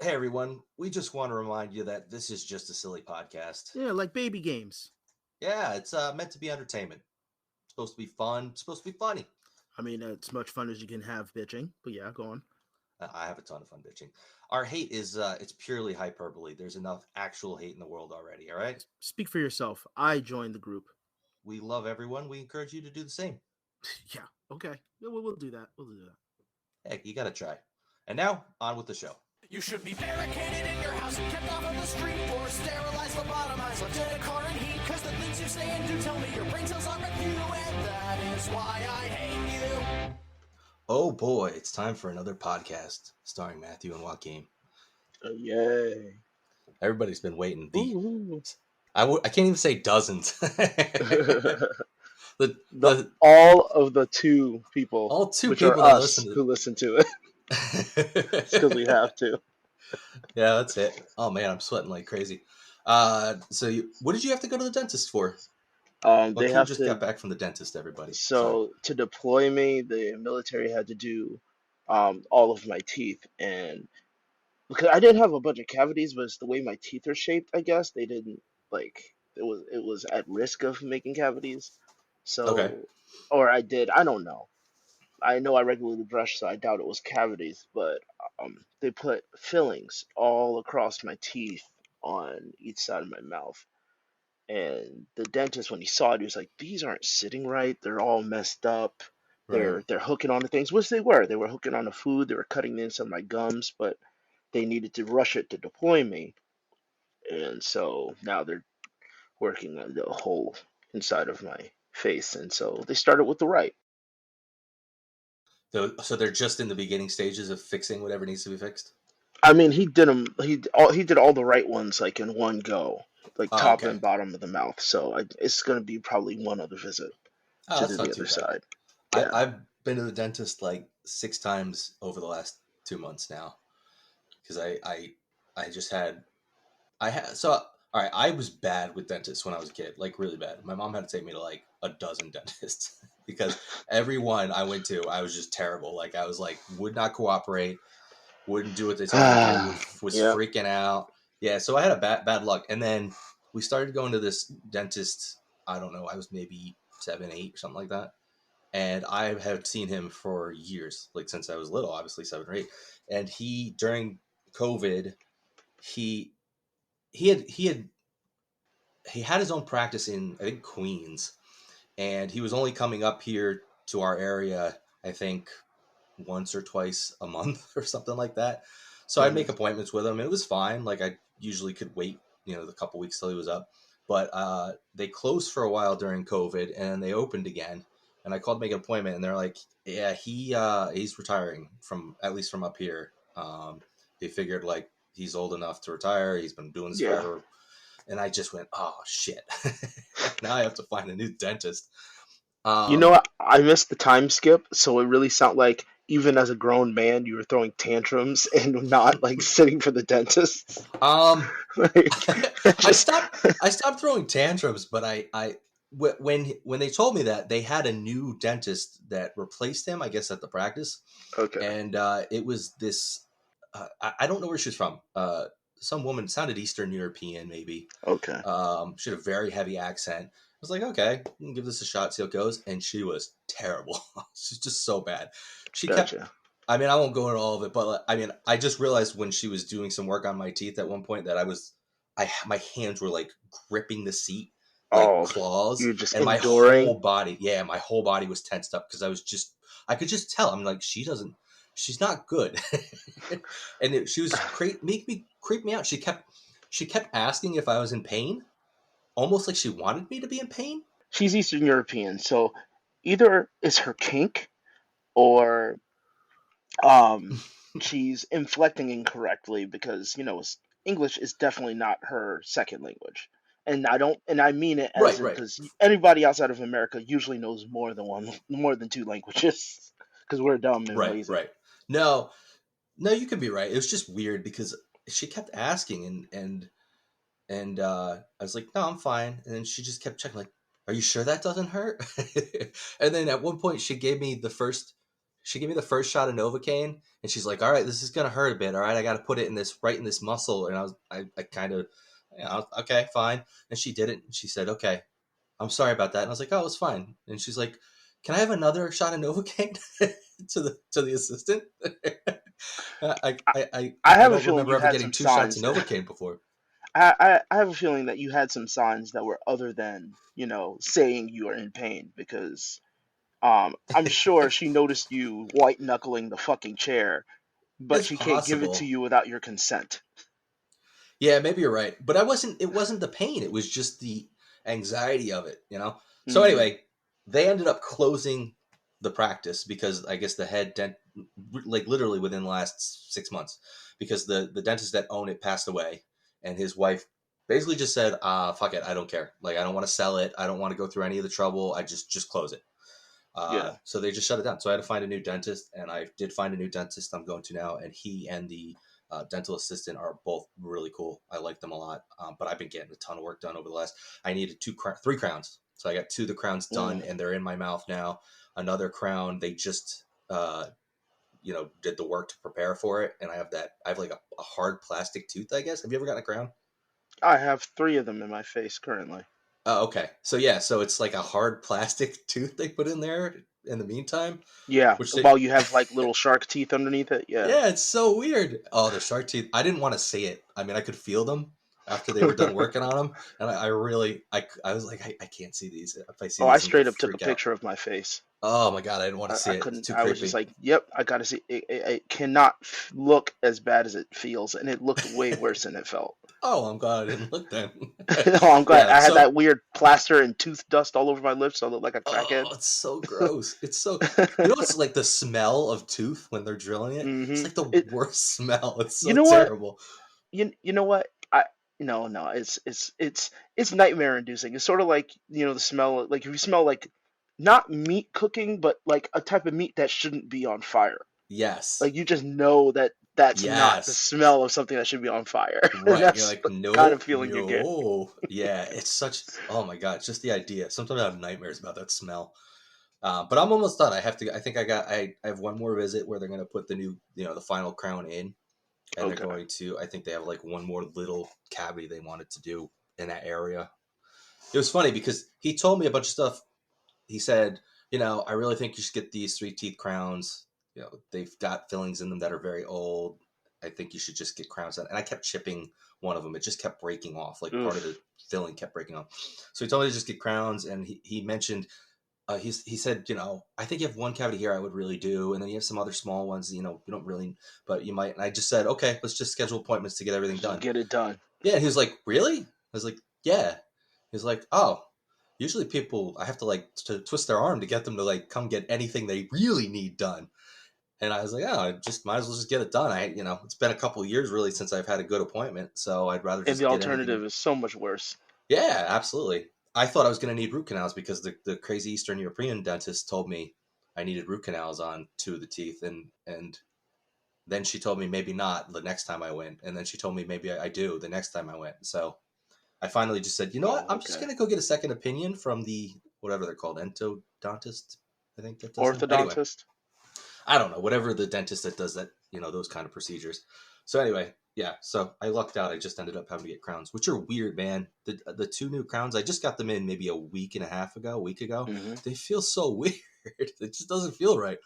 Hey everyone, we just want to remind you that this is just a silly podcast. Yeah, like baby games. Yeah, it's meant to be entertainment. It's supposed to be fun. It's supposed to be funny. I mean, it's much fun as you can have bitching. But yeah, go on. I have a ton of fun bitching. Our hate is it's purely hyperbole. There's enough actual hate in the world already. All right. Speak for yourself. I joined the group. We love everyone. We encourage you to do the same. Yeah, okay. Yeah, we'll do that. We'll do that. Heck, you gotta try. And now on with the show. You should be barricaded in your house and kept off of the street, or sterilized, lobotomized, left in a car in heat. Cause the things you say and do tell me your brain cells are with you, and that is why I hate you. Oh boy, it's time for another podcast starring Matthew and Joaquin. Yay. Everybody's been waiting. Ooh. I can't even say dozens. All of the two people, all two which people are that us, listen who listen to it, because we have to. Yeah, that's it. Oh man, I'm sweating like crazy. What did you have to go to the dentist for? They Joaquin have just to. got back from the dentist. Everybody, sorry. So to deploy me, the military had to do all of my teeth, and because I didn't have a bunch of cavities, but it's the way my teeth are shaped. I guess they didn't like it was at risk of making cavities. Okay. So, or I did. I don't know. I know I regularly brush, so I doubt it was cavities, but they put fillings all across my teeth on each side of my mouth. And the dentist, when he saw it, he was like, "These aren't sitting right. They're all messed up. Right. They're hooking onto things," which they were. They were hooking onto food. They were cutting into my gums, but they needed to rush it to deploy me, and so now they're working on the whole inside of my face. And so they started with the right. So they're just in the beginning stages of fixing whatever needs to be fixed. I mean, he did them. He did all the right ones like in one go, like Oh, top okay. and bottom of the mouth. So it's gonna be probably one other visit Oh, to that's do not the too other bad. side. Yeah. I've been to the dentist like 6 times over the last 2 months now because I just had I had so all right. I was bad with dentists when I was a kid, like really bad. My mom had to take me to like a dozen dentists because every one I went to, I was just terrible. Like I was like would not cooperate, wouldn't do what they told me to do, was Yeah. freaking out. Yeah, so I had a bad luck, and then we started going to this dentist. I don't know. I was maybe 7, 8, or something like that, and I have seen him for years, like since I was little, obviously 7 or 8. And he during COVID, he he had his own practice in I think Queens, and he was only coming up here to our area I think once or twice a month or something like that. So I'd Mhm. make appointments with him, and it was fine. Like I usually could wait, the couple weeks till he was up. But they closed for a while during COVID, and they opened again. And I called to make an appointment, and they're like, "Yeah, he's retiring from at least from up here. They figured like he's old enough to retire. He's been doing this Yeah. forever." And I just went, "Oh shit!" Now I have to find a new dentist. You know Um, what? I missed the time skip, so it really sounded like even as a grown man, you were throwing tantrums and not like sitting for the dentist. um, Like, I just stopped throwing tantrums, but when they told me that they had a new dentist that replaced him, I guess at the practice, okay. and it was this. I don't know where she's from. Some woman sounded Eastern European, maybe. Okay. She had a very heavy accent. I was like, okay, we can give this a shot, see how it goes. And she was terrible. She's just so bad. She kept Gotcha. I mean, I won't go into all of it, but I mean, I just realized when she was doing some work on my teeth at one point that my hands were like gripping the seat like Oh, claws, you're just and enduring. my whole body was tensed up because I could just tell. I'm like, she's not good, and she was creep me out. She kept asking if I was in pain, almost like she wanted me to be in pain. She's Eastern European, so either it's her kink or um she's inflecting incorrectly because English is definitely not her second language. And I mean it as Right, in right. because anybody outside of America usually knows more than two languages because we're dumb and Right, lazy. right. No, no, you could be right. It was just weird because she kept asking, and I was like, no, I'm fine. And then she just kept checking, like, are you sure that doesn't hurt? And then at one point, she gave me the first. She gave me the first shot of Novocaine, and she's like, "All right, this is gonna hurt a bit. All right, I got to put it in this right in this muscle." And I kind of, okay, fine. And she did it. And she said, "Okay, I'm sorry about that." And I was like, "Oh, it's fine." And she's like, "Can I have another shot of Novocaine?" to the assistant. I I have a don't feeling remember you ever had getting some 2 shots signs. of Novocaine before. I have a feeling that you had some signs that were other than, saying you are in pain because I'm sure she noticed you white knuckling the fucking chair, but It's she can't give it to possible. you without your consent. Yeah, maybe you're right. But I wasn't. It wasn't the pain. It was just the anxiety of it. So Hmm. anyway, they ended up closing the practice because I guess the head dent, like literally within the last 6 months, because the dentist that owned it passed away, and his wife basically just said, fuck it, I don't care. Like I don't want to sell it. I don't want to go through any of the trouble. I just close it." Yeah. So they just shut it down. So I had to find a new dentist, and I did find a new dentist I'm going to now, and he and the dental assistant are both really cool. I like them a lot. But I've been getting a ton of work done over the last. I needed three crowns, so I got two of the crowns done, Mm. and they're in my mouth now. Another crown, they just did the work to prepare for it, and I have that. I have like a hard plastic tooth. I guess. Have you ever gotten a crown? I have three of them in my face currently. Oh, okay. So yeah, so it's like a hard plastic tooth they put in there in the meantime, Yeah, which they while you have like little shark teeth underneath it. Yeah. yeah, it's so weird. Oh, the shark teeth. I didn't want to see it. I mean, I could feel them after they were done working on them, and I really, I was like, I can't see these. If I see Oh, I these, I'm gonna straight up took a freak out. picture of my face. Oh my god, I didn't want to see I it. It's couldn't. too I was just creepy. like, "Yep, I gotta see." It cannot look as bad as it feels, and it looked way worse than it felt. Oh, I'm glad I didn't look then. Oh, I'm glad Yeah. I had So, that weird plaster and tooth dust all over my lips, so I looked like a oh, crackhead. it's so gross. It's so. You know, it's like the smell of tooth when they're drilling it. It's Hmm. like the It. worst smell. It's You so know what? terrible. You know what? I no. It's nightmare inducing. It's sort of like the smell. Like if you smell like not meat cooking, but like a type of meat that shouldn't be on fire. Yes. Like you just know that that's not the Yes. smell of something that should be on fire. And Right. You're that's like, the kind of no, feeling you get. no. Yeah, it's such, oh my God, just the idea. Sometimes I have nightmares about that smell. But I'm almost done. I think I have one more visit where they're going to put the new, the final crown in. And they're Okay. going to, I think they have like one more little cavity they wanted to do in that area. It was funny because he told me a bunch of stuff. He said, I really think you should get these three teeth crowns. They've got fillings in them that are very old. I think you should just get crowns done. And I kept chipping one of them. It just kept breaking off. Like part of the Oof. filling kept breaking off. So he told me to just get crowns. And he mentioned, he said, I think you have one cavity here I would really do. And then you have some other small ones, you don't really, but you might. And I just said, okay, let's just schedule appointments to get everything Just done. get it done. Yeah. And he was like, really? I was like, yeah. He's like, oh, usually people, I have to like to twist their arm to get them to like come get anything they really need done. And I was like, oh, I just might as well just get it done. It's been a couple of years really since I've had a good appointment, so I'd rather And the just get anything. alternative is so much worse. Yeah, absolutely. I thought I was going to need root canals because the crazy Eastern European dentist told me I needed root canals on two of the teeth, and then she told me maybe not the next time I went, and then she told me maybe I do the next time I went. So I finally just said, you know what? Oh, I'm just okay. going to go get a second opinion from the whatever they're called, endodontist. I think that does them. Anyway, Orthodontist. I don't know, whatever the dentist that does that, those kind of procedures. So anyway, yeah. So I lucked out. I just ended up having to get crowns, which are weird, man. The two new crowns, I just got them in maybe a week ago. Hmm. They feel so weird. It just doesn't feel right.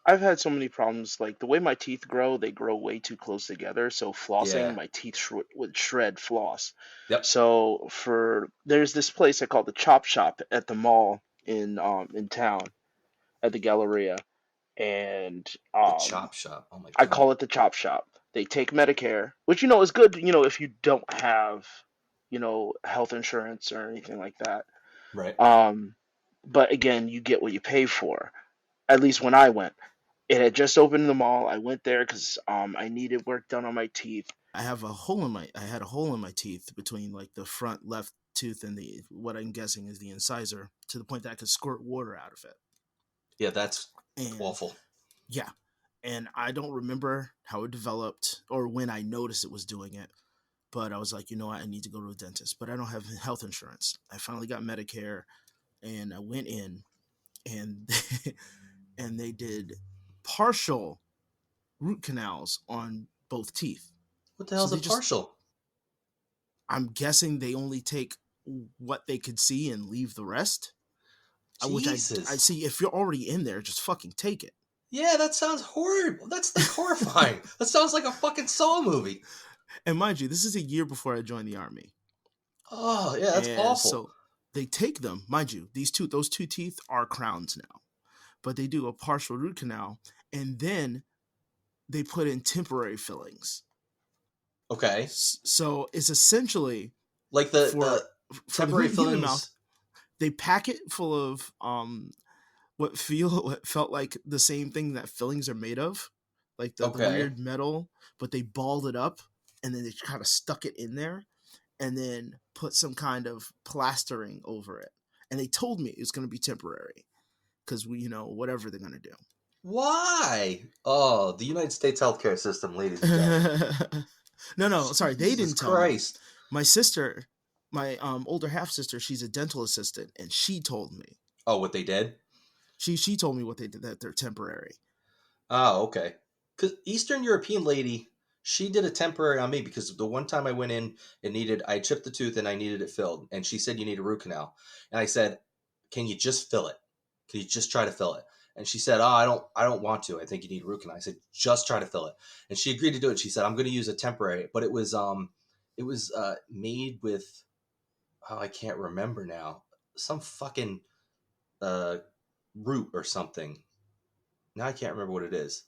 I've had so many problems. Like the way my teeth grow, they grow way too close together. So flossing, Yeah. my teeth would shred floss. Yep. So there's this place I call the Chop Shop at the mall in town at the Galleria, and The chop shop. Oh my I god. call it the Chop Shop. They take Medicare, which is good, if you don't have, health insurance or anything like that. Right. But again, you get what you pay for. At least when I went, it had just opened in the mall. I went there because I needed work done on my teeth. I had a hole in my teeth between like the front left tooth and the what I'm guessing is the incisor, to the point that I could squirt water out of it. Yeah, that's And awful. yeah, and I don't remember how it developed or when I noticed it was doing it, but I was like, you know what, I need to go to a dentist, but I don't have health insurance. I finally got Medicare, and I went in, and and they did partial root canals on both teeth. What the hell is a partial? I'm guessing they only take what they could see and leave the rest. Jesus. Which I see. If you're already in there, just fucking take it. Yeah, that sounds horrible. That's like horrifying. That sounds like a fucking Saw movie. And mind you, this is a year before I joined the army. Oh, yeah, that's awful. So they take them, mind you, those two teeth are crowns now. But they do a partial root canal, and then they put in temporary fillings. Okay. So it's essentially like the temporary fillings. In the mouth, they pack it full of what felt like the same thing that fillings are made of, like the weird metal, but they balled it up and then they kind of stuck it in there and then put some kind of plastering over it. And they told me it was going to be temporary because whatever they're going to do. Why? Oh, the United States healthcare system, ladies and gentlemen. No, sorry, they didn't tell me. My sister, my older half sister, she's a dental assistant, and she told me. Oh, what they did? She told me what they did, that they're temporary. Oh, okay. Because Eastern European lady, she did a temporary on me because the one time I went in, I chipped the tooth and I needed it filled, and she said you need a root canal, and I said, can you just fill it? Can you just try to fill it? And she said, oh, I don't want to. I think you need a root canal. I said, just try to fill it. And she agreed to do it. She said, I'm going to use a temporary, but it was made with, I can't remember now, some fucking root or something. Now I can't remember what it is.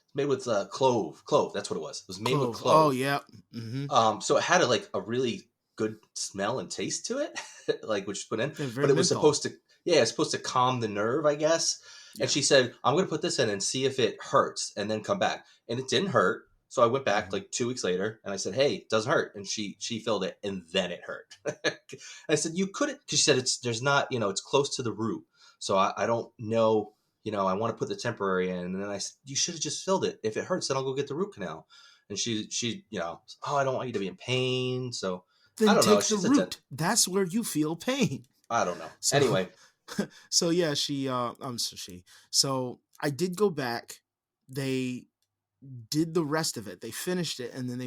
It's made with clove. That's what it was. It was made with clove. Oh yeah. Mm-hmm. So it had a really good smell and taste to it, like which put in. But it was menthol. supposed to calm the nerve, I guess. Yeah. And she said, I'm going to put this in and see if it hurts and then come back. And it didn't hurt. So I went back like 2 weeks later and I said, hey, it doesn't hurt. And she filled it and then it hurt. I said, you couldn't, because she said it's close to the root. So I don't know, I want to put the temporary in. And then I said, you should have just filled it. If it hurts, then I'll go get the root canal. And she I don't want you to be in pain. So then I don't know. Take the root. That's where you feel pain. I don't know. So, anyway. So yeah, so I did go back. They did the rest of it. They finished it and then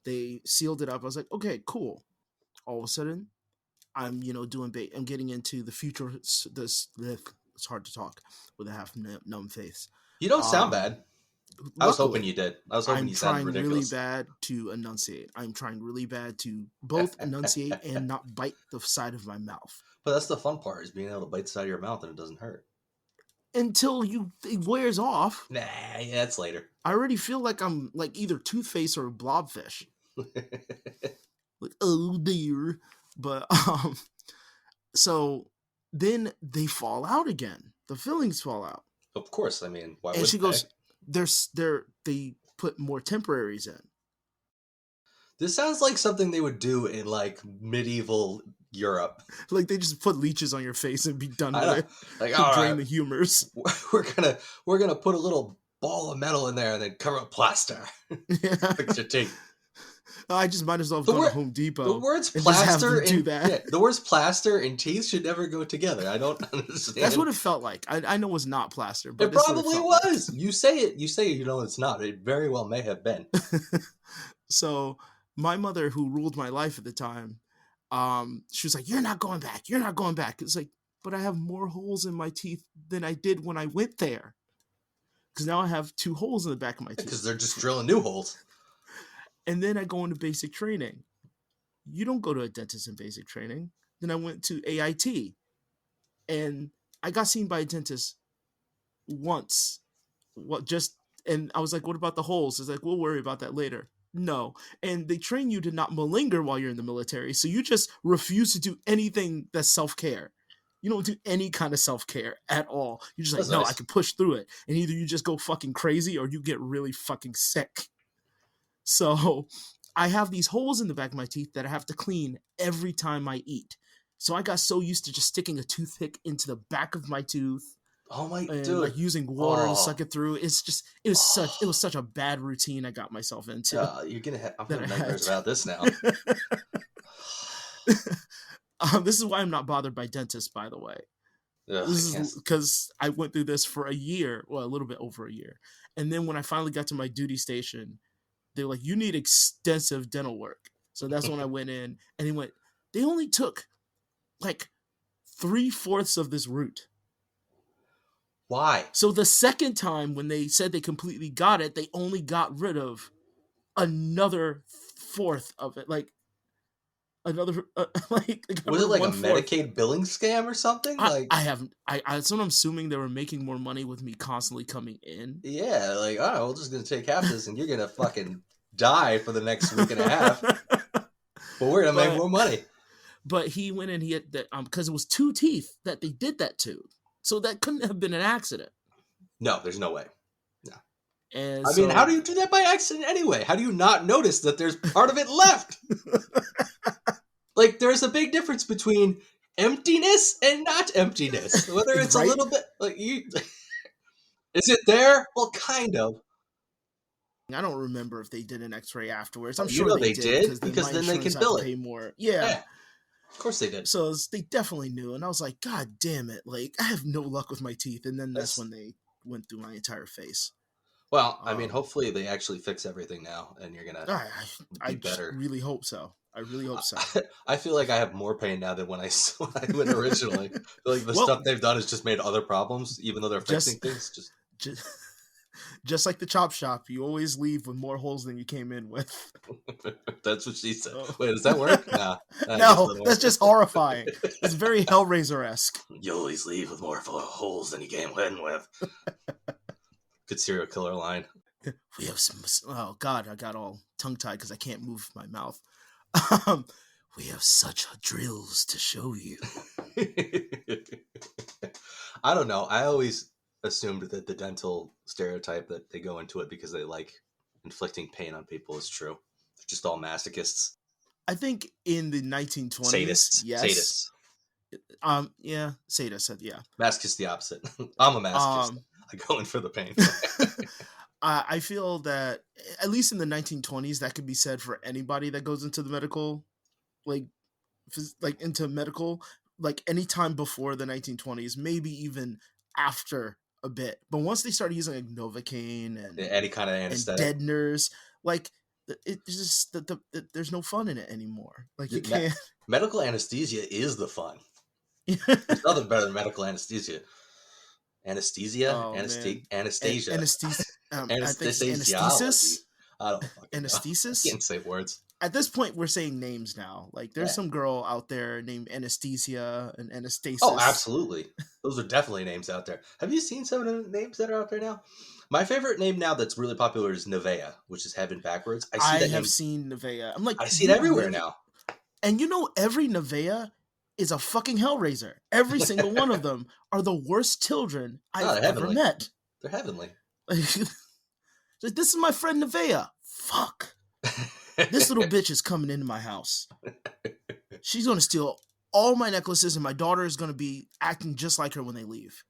they sealed it up. I was like, okay, cool. All of a sudden, I'm I'm getting into the future. It's hard to talk with a half numb face. You don't sound bad. I was hoping you did. I was hoping you sounded ridiculous. I'm trying really bad to enunciate. I'm trying really bad to both enunciate and not bite the side of my mouth. But that's the fun part, is being able to bite the side of your mouth and it doesn't hurt. Until it wears off. Nah, yeah, it's later. I already feel like I'm like either Toothface or Blobfish. Like, oh dear. But so then they fall out again. The fillings fall out. Of course, I mean, why would they? And she goes, they put more temporaries in. This sounds like something they would do in like medieval Europe. Like they just put leeches on your face and be done with it. Like, all drain right, the humors. We're gonna put a little ball of metal in there and then cover up plaster. Yeah. Fix your teeth. I just might as well go to Home Depot. The words plaster the words plaster and teeth should never go together. I don't understand. That's what it felt like. I know it's not plaster, but it probably was. Like. You say it. It's not. It very well may have been. So my mother, who ruled my life at the time, she was like, "You're not going back. You're not going back." It's like, but I have more holes in my teeth than I did when I went there. Because now I have 2 holes in the back of my teeth. Because they're just drilling new holes. And then I go into basic training. You don't go to a dentist in basic training. Then I went to AIT. And I got seen by a dentist once. And I was like, what about the holes? It's like, we'll worry about that later. No. And they train you to not malinger while you're in the military. So you just refuse to do anything that's self-care. You don't do any kind of self-care at all. You're just like, no, nice. I can push through it. And either you just go fucking crazy or you get really fucking sick. So I have these holes in the back of my teeth that I have to clean every time I eat. So I got so used to just sticking a toothpick into the back of my tooth. Oh my and dude. Like using water to suck it through. It was such a bad routine I got myself into. You're gonna have I'm having nightmares about this now. This is why I'm not bothered by dentists, by the way. Ugh, I This can't. is because I went through this for a year, well, a little bit over a year. And then when I finally got to my duty station, they're like, you need extensive dental work. So that's when I went in, and he went, they only took like 3/4 of this root. Why? So the second time when they said they completely got it, they only got rid of another fourth of it. Like another, like they got Was rid it of like a 1/4. Medicaid billing scam or something? Like, I haven't. That's what I'm assuming they were making more money with me constantly coming in. yeah, like, all right, we're just gonna take half this, and you're gonna fucking die for the next week and a half, but we're gonna make but more money. but he went in. He had that because it was 2 teeth that they did that to, so that couldn't have been an accident. No, there's no way. No. And I mean, how so do you do that by accident anyway? How do you not notice that there's part of it left? Like, there's a big difference between emptiness and not emptiness. Whether it's Right? a little bit like you, is it there? Well, kind of. I don't remember if they did an X-ray afterwards. I'm You sure know they they did did, then because my then they insurance can had to bill it. pay more. Yeah. Yeah, of course they did. So they definitely knew, and I was like, God damn it! Like I have no luck with my teeth, and then that's when they went through my entire face. Well, I mean, hopefully they actually fix everything now, and you're gonna I be better. really hope so. I really hope so. I feel like I have more pain now than when I went originally. I feel like the Well, stuff they've done has just made other problems, even though they're fixing things. Just, just like the chop shop, you always leave with more holes than you came in with. That's what she said. Oh. Wait, does that work? Nah, No, that's just horrifying. It's very Hellraiser-esque. You always leave with more holes than you came in with. Good serial killer line. We have some. Oh God, I got all tongue-tied because I can't move my mouth. We have such drills to show you. I don't know. I always assumed that the dental stereotype that they go into it because they like inflicting pain on people is true. They're just all masochists. I think in the 1920s, Sadists. yes. Yeah, sadist said, yeah. Masochist the opposite. I'm a masochist. I go in for the pain. I feel that at least in the 1920s, that could be said for anybody that goes into the medical, like into medical, like anytime before the 1920s, maybe even after a bit. But once they started using like Novocaine and any kind of anesthetic and deadeners, like it's just there's no fun in it anymore. Like you can't. Medical anesthesia is the fun. There's nothing better than medical anesthesia. Anesthesia, Anastasia, anesthesia. I think anesthesiology. I don't fucking anesthesis. I can't say words. At this point, we're saying names now. Like, there's some girl out there named Anesthesia and Anastasis. Oh, absolutely. Those are definitely names out there. Have you seen some of the names that are out there now? My favorite name now that's really popular is Nevea, which is heaven backwards. I have seen Nevea. I'm like, I see it everywhere now. And you know, every Nevea is a fucking Hellraiser. Every single one of them are the worst children I've ever met. They're heavenly. Like, this is my friend Nevea. Fuck. This little bitch is coming into my house. She's going to steal all my necklaces, and my daughter is going to be acting just like her when they leave.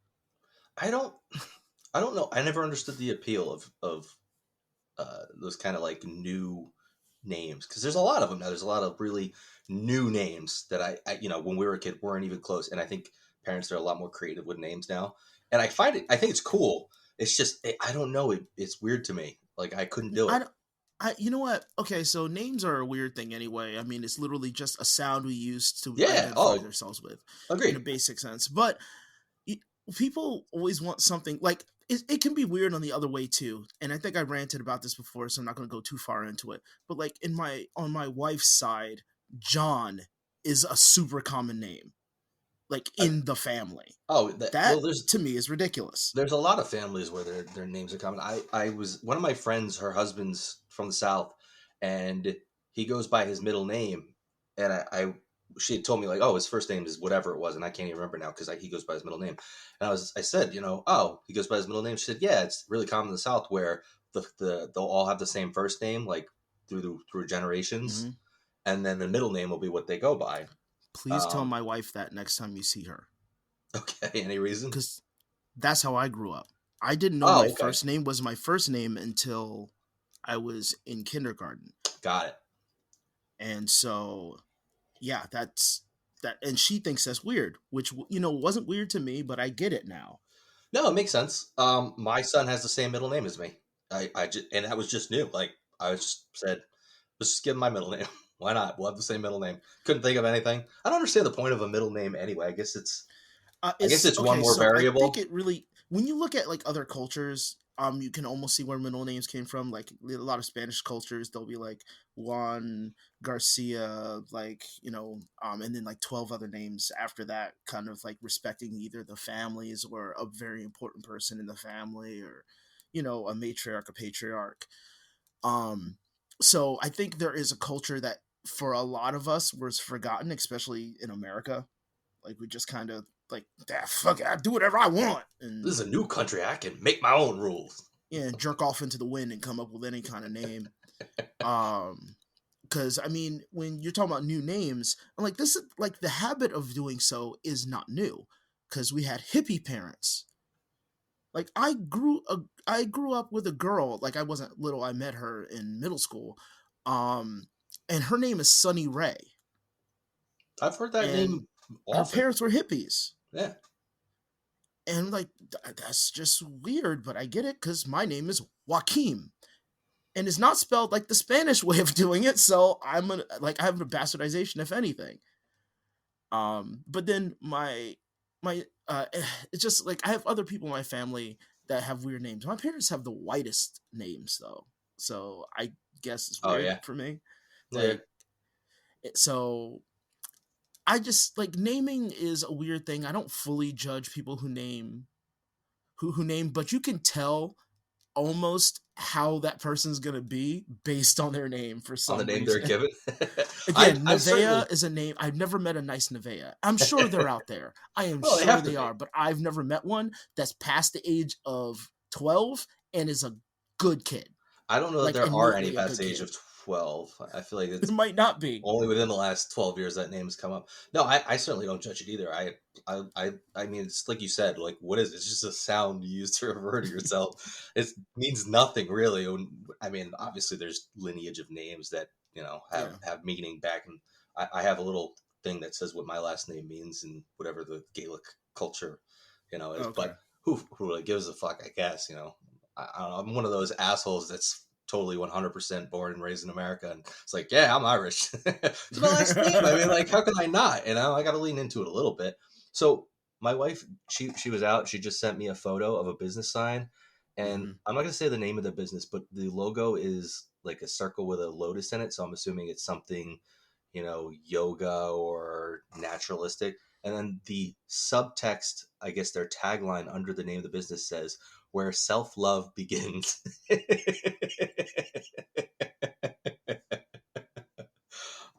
I don't know. I never understood the appeal of those kind of like new names, because there's a lot of them now. There's a lot of really new names that I when we were a kid weren't even close, and I think parents are a lot more creative with names now, and I think it's cool. It's just I don't know. It's weird to me. Like I couldn't do it. You know what? Okay, so names are a weird thing anyway. I mean, it's literally just a sound we use to identify ourselves with. Agreed. In a basic sense. But people always want something like it can be weird on the other way too. And I think I ranted about this before, so I'm not going to go too far into it. But like on my wife's side, John is a super common name, like in the family. Oh, to me is ridiculous. There's a lot of families where their names are common. I was one of my friends, her husband's from the South, and he goes by his middle name, and she had told me like, oh, his first name is whatever it was, and I can't even remember now because he goes by his middle name. And I said, oh, he goes by his middle name. She said, yeah, it's really common in the South where they'll all have the same first name like through generations, mm-hmm. and then the middle name will be what they go by. Please tell my wife that next time you see her. Okay, any reason? Because that's how I grew up. I didn't know my first name was my first name until I was in kindergarten. Got it. And so, yeah, that's and she thinks that's weird, which wasn't weird to me, but I get it now. No, it makes sense. My son has the same middle name as me. I just, and that was just new. Like I was just said, let's just give him my middle name. Why not? We'll have the same middle name. Couldn't think of anything. I don't understand the point of a middle name anyway. I guess it's one Okay. more So I think variable. it really, when you look at like other cultures, you can almost see where middle names came from. Like a lot of Spanish cultures, they'll be like Juan Garcia, like and then like 12 other names after that, kind of like respecting either the families or a very important person in the family, or a matriarch, a patriarch. Um, so I think there is a culture that for a lot of us was forgotten, especially in America. Like we just kind of like, fuck it, I do whatever I want, This and is a new country. I can make my own rules. yeah, jerk off into the wind and come up with any kind of name. Because I mean, when you're talking about new names, I'm like, this is like the habit of doing so is not new, because we had hippie parents. Like I grew up with a girl. Like I wasn't little. I met her in middle school, and her name is Sunny Ray, I've heard that and name her often. parents were hippies. Yeah. And like that's just weird, but I get it because my name is Joaquim, and it's not spelled like the Spanish way of doing it. So I have a bastardization, if anything. But then my it's just like I have other people in my family that have weird names. My parents have the whitest names though, so I guess it's Oh weird yeah. for me. Yeah. Like so I just like naming is a weird thing. I don't fully judge people who name but you can tell almost how that person's gonna be based on their name for On the some name they're reason. given. Again, I certainly. Nevaeh is a name. I've never met a nice Nevaeh. I'm sure they're out there. I am Well, they sure have to they be. are, but I've never met one that's past the age of 12 and is a good kid. I don't know that Like there are any innately a past good the age kid. of 12. I feel like It it's might not be. only within the last 12 years that name's come up. No, I certainly don't judge it either. I mean, it's like you said, like, what is it? It's just a sound you use to refer to yourself. It means nothing really. I mean, obviously there's lineage of names that, Yeah. have meaning back. And I have a little thing that says what my last name means in whatever the Gaelic culture, is, Okay. but who really gives a fuck, I guess, I don't know. I'm one of those assholes that's totally 100% born and raised in America, and it's like, yeah, I'm Irish. It's my last name. I mean, like, how can I not? I got to lean into it a little bit. So my wife, she was out. She just sent me a photo of a business sign, and Mhm. I'm not gonna say the name of the business, but the logo is like a circle with a lotus in it. So I'm assuming it's something, yoga or naturalistic. And then the subtext, I guess their tagline under the name of the business says, "Where self-love begins."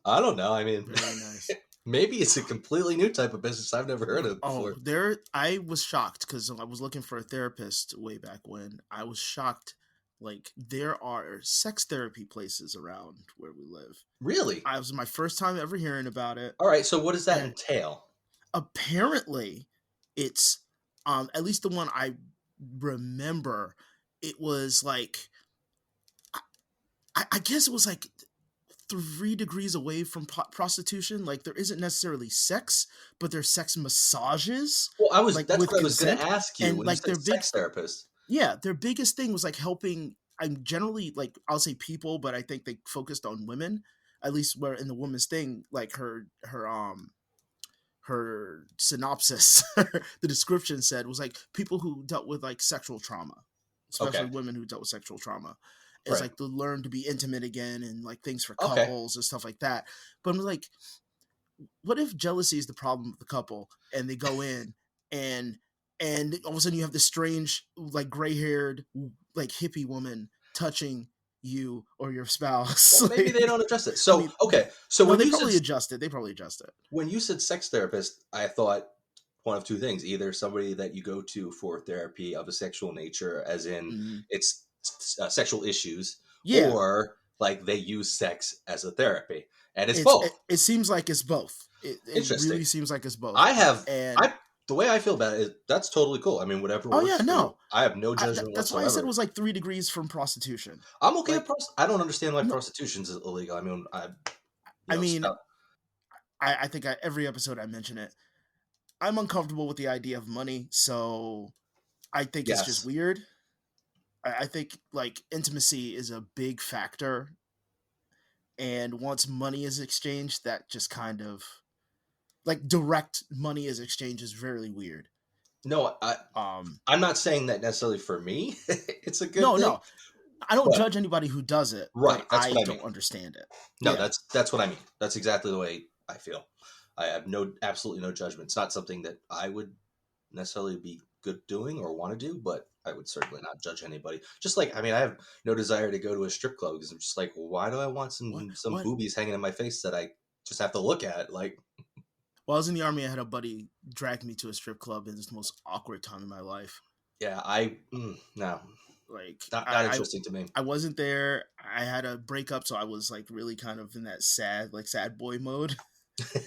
I don't know. I mean, Very nice. maybe it's a completely new type of business I've never heard of Oh, before. I was shocked because I was looking for a therapist way back when. I was shocked. Like, there are sex therapy places around where we live. Really? I was my first time ever hearing about it. All right. So what does that And entail? apparently it's at least the one I remember, it was like I guess it was like 3 degrees away from prostitution. Like there isn't necessarily sex, but there's sex massages, Well, like that's with what I was going consent, to ask you and when you like said sex therapist. their biggest thing was like helping. I'm generally like I'll say people, but I think they focused on women. At least where in the woman's thing, like her synopsis, the description said was like people who dealt with like sexual trauma, especially Okay. women who dealt with sexual trauma. It's Right. like to learn to be intimate again and like things for Okay. couples and stuff like that. But I'm like, what if jealousy is the problem with the couple and they go in and all of a sudden you have this strange like gray haired like hippie woman touching you or your spouse? Well, maybe they Like, don't address it. I So, mean, okay. So no, they probably adjust it. They probably adjust it. when you said sex therapist, I thought one of two things: either somebody that you go to for therapy of a sexual nature, as in Mhm. it's sexual issues, Yeah, or like they use sex as a therapy, and it's it's both. it seems like it's both. It Interesting. really seems like it's both. I have And the way I feel about it is that's totally cool. I mean, whatever oh yeah, works for you. no, I have no judgment that's why I said it whatsoever. was like 3 degrees from prostitution. I'm okay with Like I don't understand why no, prostitution is illegal. I mean, I mean, stop. I think every episode I mention it. I'm uncomfortable with the idea of money, so I think it's just Yes. weird. I think like intimacy is a big factor, and once money is exchanged, that just kind of like direct money is exchanged is very weird. No, Um, I'm not saying that necessarily for me. It's a good no, thing, no, I don't but judge anybody who does it, but right, that's I what I don't mean. understand it. No, Yeah. that's what I mean. That's exactly the way I feel. I have absolutely no judgment. It's not something that I would necessarily be good doing or want to do, but I would certainly not judge anybody. Just like, I mean, I have no desire to go to a strip club because I'm just like, well, why do I want What? some What? boobies hanging in my face that I just have to look at? Like, While I was in the army, I had a buddy drag me to a strip club, and it was the most awkward time in my life. yeah, no, Like not interesting to me. I wasn't there. I had a breakup, so I was like really kind of in that sad boy mode.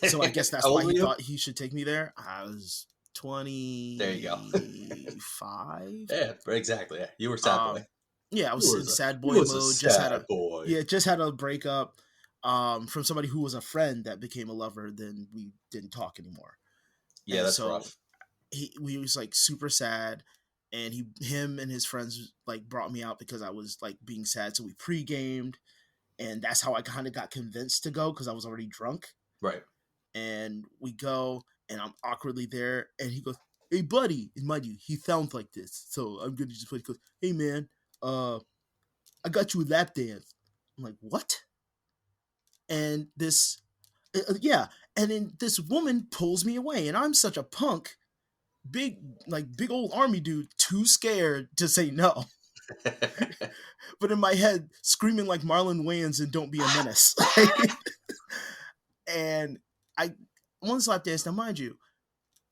So I guess that's How why old were he you? thought he should take me there. I was There you go. 25. Yeah, exactly. Yeah, you were sad boy. Um, yeah, I was in sad You boy was a mode. sad boy. Just had a breakup from somebody who was a friend that became a lover. Then we didn't talk anymore, Yeah, and that's so rough. we was like super sad. And him and his friends like brought me out because I was like being sad. So we pre-gamed, and that's how I kind of got convinced to go because I was already drunk. Right. And we go, and I'm awkwardly there, and he goes, "Hey, buddy," and mind you, he sounds like this, so I'm gonna just put. He goes, "Hey, man, I got you a lap dance." I'm like, "What?" And this, yeah, and then this woman pulls me away, and I'm such a punk, big old army dude, too scared to say no. But in my head, screaming like Marlon Wayans and "Don't Be a Menace." And I one slap dance. Now, mind you,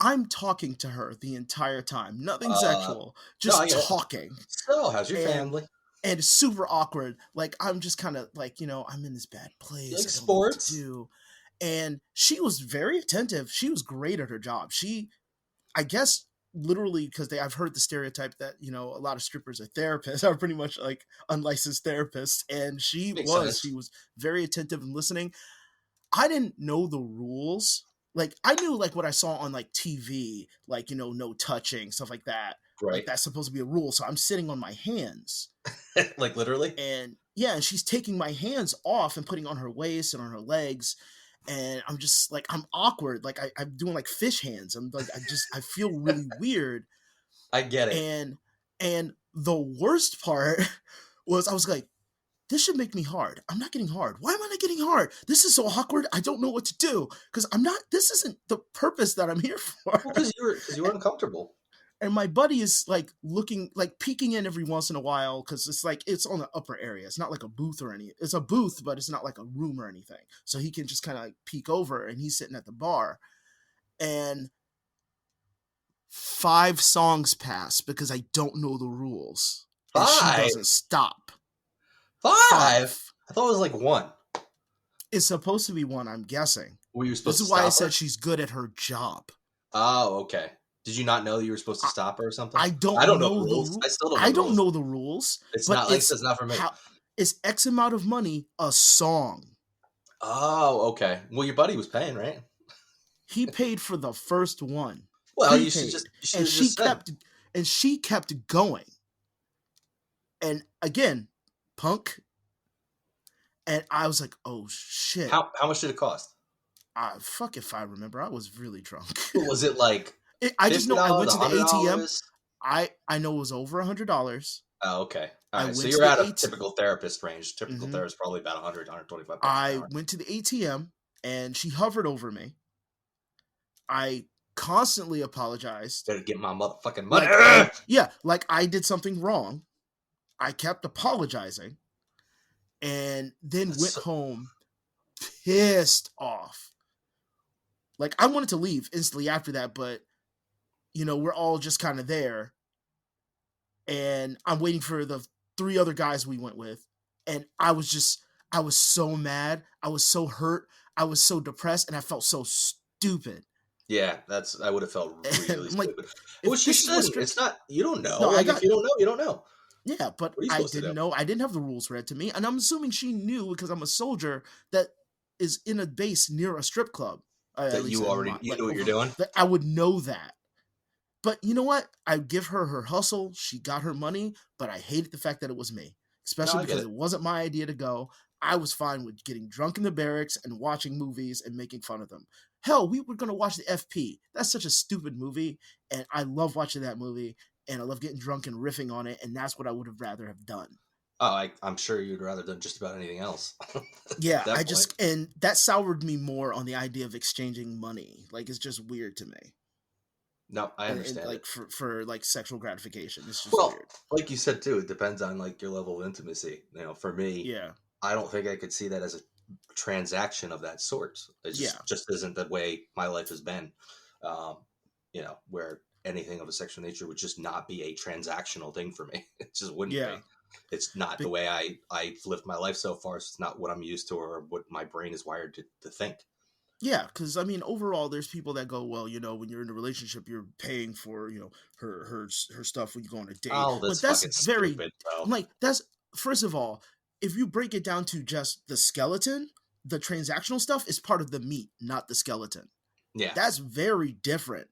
I'm talking to her the entire time. Nothing sexual, no, I just get it. talking. So, how's your And family? and it's super awkward. Like I'm just kind of like, I'm in this bad You place. like I don't know what to sports? do. And she was very attentive. She was great at her job. I guess literally because I've heard the stereotype that a lot of strippers are therapists are pretty much like unlicensed therapists, and Makes sense. she was very attentive and listening. I didn't know the rules. Like I knew like what I saw on like TV, like no touching, stuff like that. Like Right. that's supposed to be a rule. So I'm sitting on my hands, Like literally? and yeah, and she's taking my hands off and putting on her waist and on her legs, and I'm just like I'm awkward. Like I'm doing like fish hands. I'm like I feel really weird. I get it. And the worst part was I was like, this should make me hard. I'm not getting hard. Why am I not getting hard? This is so awkward. I don't know what to do because I'm not. This isn't the purpose that I'm here for. Well, because you were uncomfortable. And my buddy is like looking, like peeking in every once in a while because it's like it's on the upper area. It's not like a booth or any. It's a booth, but it's not like a room or anything. So he can just kind of like peek over, and he's sitting at the bar. And 5 songs pass because I don't know the rules, and she 5? doesn't stop. 5? I thought it was like 1. It's supposed to be 1, I'm guessing. Were you supposed This to is why I stop her? said she's good at her job. Oh, okay. Did you not know you were supposed to stop her or something? I don't I don't know the know the rules. rules. I still don't know I the don't rules. know the rules. It's but not like it's not for me. It's X amount of money a song. Oh, okay. Well, your buddy was paying, right? He paid for the first one. Well, you Prepaid. should And have just said. she kept going. And again, punk. And I was like, oh shit. How much did it cost? Fuck if I remember. I was really drunk. Was it like I just know I went to the ATM. $100? I know it was over $100. Oh, okay. I All right. So went you're to out the of typical therapist range. Typical Mhm. therapist probably about 100, 125 bucks I an hour. went to the ATM and she hovered over me. I constantly apologized. Better get my motherfucking money. Like I did something wrong. I kept apologizing and then went home pissed off. Like I wanted to leave instantly after that, but we're all just kind of there. And I'm waiting for the 3 other guys we went with. And I was so mad. I was so hurt. I was so depressed and I felt so stupid. Yeah, I would have felt really I'm like, stupid. Well, she shouldn't. It's not. You don't know. No, if you don't know, you don't know. Yeah, but What are you I supposed to didn't do? know. I didn't have the rules read to me, and I'm assuming she knew because I'm a soldier that is in a base near a strip club. At That least you in already my you know what you're doing. that I would know that. But you know what? I give her her hustle. She got her money, but I hated the fact that it was me, No, especially I get because it. it wasn't my idea to go. I was fine with getting drunk in the barracks and watching movies and making fun of them. Hell, we were going to watch the FP. That's such a stupid movie, and I love watching that movie, and I love getting drunk and riffing on it, and that's what I would have rather have done. Oh, I'm sure you'd rather done just about anything else at Yeah, that point. and that soured me more on the idea of exchanging money. Like, it's just weird to me. No, I And understand it. like for like sexual gratification, it's just Well, weird. like you said too, it depends on like your level of intimacy. You know, for me, Yeah, I don't think I could see that as a transaction of that sort. It yeah, just isn't the way my life has been. Um, you know, where anything of a sexual nature would just not be a transactional thing for me. It just wouldn't yeah. be. It's not the Be- way I've lived my life so far. So it's not what I'm used to or what my brain is wired to think. yeah, because I mean, overall, there's people that go, well, when you're in a relationship, you're paying for her stuff when you go on a date. Oh, But that's that's fucking very, stupid, I'm though. like, that's first of all, if you break it down to just the skeleton, the transactional stuff is part of the meat, not the skeleton. Yeah, That's very different.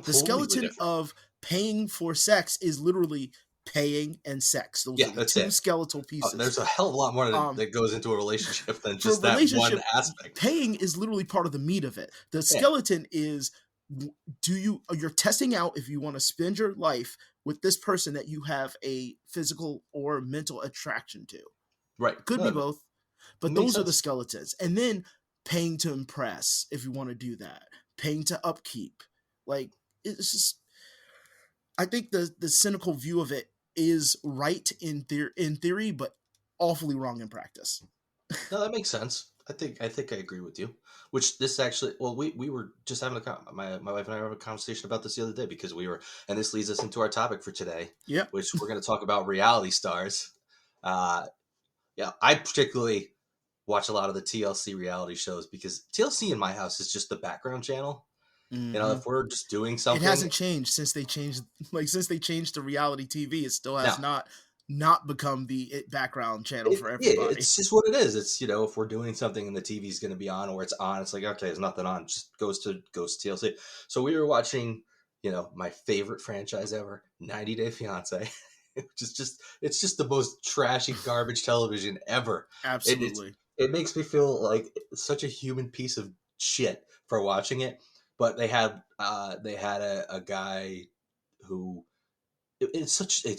The completely skeleton different. of paying for sex is literally paying and sex. Those are Yeah, the that's two it. skeletal pieces. There's a hell of a lot more Um, that goes into a relationship than for a just that one relationship, aspect. paying is literally part of the meat of it. The Yeah, skeleton is you're testing out if you want to spend your life with this person that you have a physical or mental attraction to. right. Could No, be it both, but makes those are the sense. skeletons. And then paying to impress if you want to do that. Paying to upkeep. Like, it's just, I think the cynical view of it is right in theory, but awfully wrong in practice. No, that makes sense. I think I agree with you. Which this actually, well, we were just having my wife and I were having a conversation about this the other day because we were, and this leads us into our topic for today, Yep. which we're going to talk about reality stars. Uh, yeah, I particularly watch a lot of the TLC reality shows because TLC in my house is just the background channel. You know, Hmm. if we're just doing It something, hasn't changed since they changed, since they changed to reality TV. It still has now not become the background channel for yeah, everybody. it's just what it is. It's, you know, if we're doing something and the TV's going to be on or it's on, it's like, okay, there's nothing on, just goes to TLC. So we were watching, you know, my favorite franchise ever, 90 Day Fiance, which is just, it's just the most trashy garbage television ever. It's Absolutely. it makes me feel like such a human piece of shit for watching it. But they had a guy who it's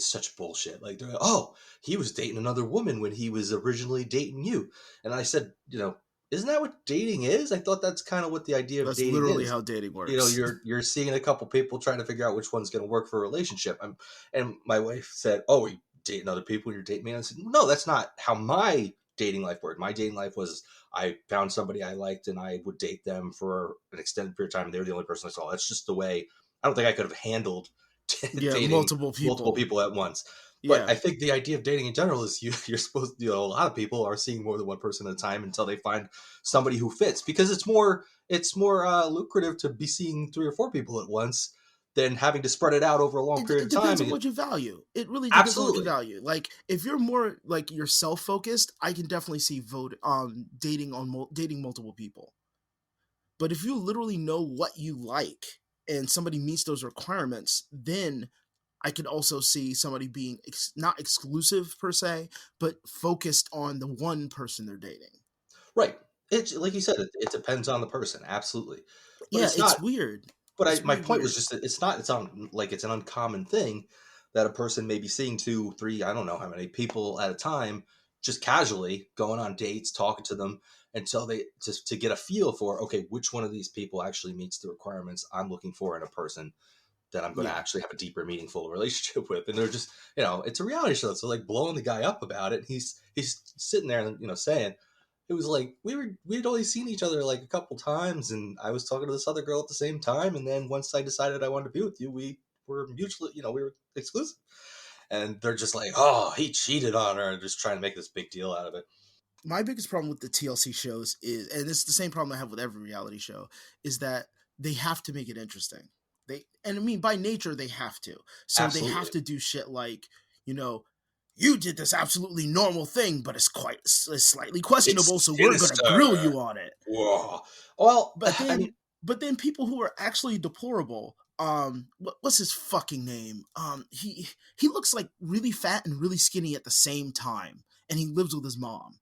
such bullshit. Like, they're like, oh, he was dating another woman when he was originally dating you, and I said, you know, isn't that what dating is? I thought that's kind of what the idea of That's dating literally is. how dating You know, works. you're seeing a couple people trying to figure out which one's going to work for a relationship. And my wife said, oh, you dating other people when you're dating me? And I said, no, that's not how my dating life worked. My dating life was I found somebody I liked and I would date them for an extended period of time. They were the only person I saw. That's just the way. I don't think I could have handled Yeah, dating multiple multiple people. people at once. But Yeah. I think the idea of dating in general is you're supposed to, you know, a lot of people are seeing more than one person at a time until they find somebody who fits because it's more lucrative to be seeing three or four people at once than having to spread it out over a long period It of time. depends on And what you value. It really depends on what you absolutely, value. Like, if you're more like yourself focused, I can definitely see dating multiple people. But if you literally know what you like and somebody meets those requirements, then I could also see somebody being not exclusive per se, but focused on the one person they're dating. right. It's like you said, it depends on the person, absolutely. But Yeah, it's it's not. weird. But It's my really point was weird. just that it's an uncommon thing that a person may be seeing two, three, I don't know how many people at a time, just casually going on dates, talking to them until they just to get a feel for, okay, which one of these people actually meets the requirements I'm looking for in a person that I'm going to Yeah. actually have a deeper, meaningful relationship with. And they're just, you know, it's a reality show, so like blowing the guy up about it. And he's sitting there and, you know, saying, it was like we'd only seen each other like a couple times, and I was talking to this other girl at the same time, and then once I decided I wanted to be with you, we were mutually, you know, we were exclusive. And they're just like, oh, he cheated on her, and just trying to make this big deal out of it. My biggest problem with the TLC shows is, and it's the same problem I have with every reality show, is that they have to make it interesting. And I mean, by nature, they have to. So they have Absolutely, to do shit like, you know, you did this absolutely normal thing, but it's slightly questionable, it's so we're gonna sinister. grill you on it. Whoa. Well, But I then, mean. But then people who are actually deplorable, what's his fucking name? He looks like really fat and really skinny at the same time, and he lives with his mom.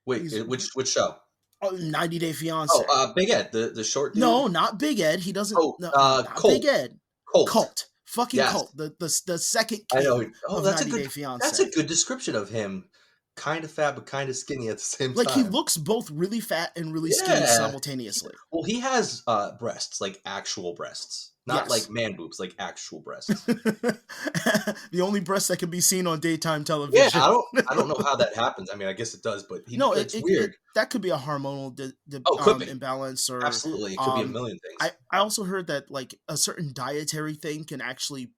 Wait, He's which show? 90 Day Oh, Fiance. Big Ed, the short dude. No, not Big Ed. He doesn't. Oh, No, not Big Colt. Ed. Colt. Cult. Fucking Yes, Cult. The second I know. king Oh, of 90 Day that's a Fiance. good description of him. Kind of fat, but kind of skinny at the same Like he time. looks both really fat and really skinny Yeah. simultaneously. Well, he has breasts, like actual breasts, not Yes. like man boobs, like actual breasts. The only breast that can be seen on daytime Yeah, television. I don't know how that happens. I mean, I guess it does, but No, it's weird. that could be a hormonal Oh, could be. imbalance, or Absolutely, it could be a million things. I also heard that like a certain dietary thing can actually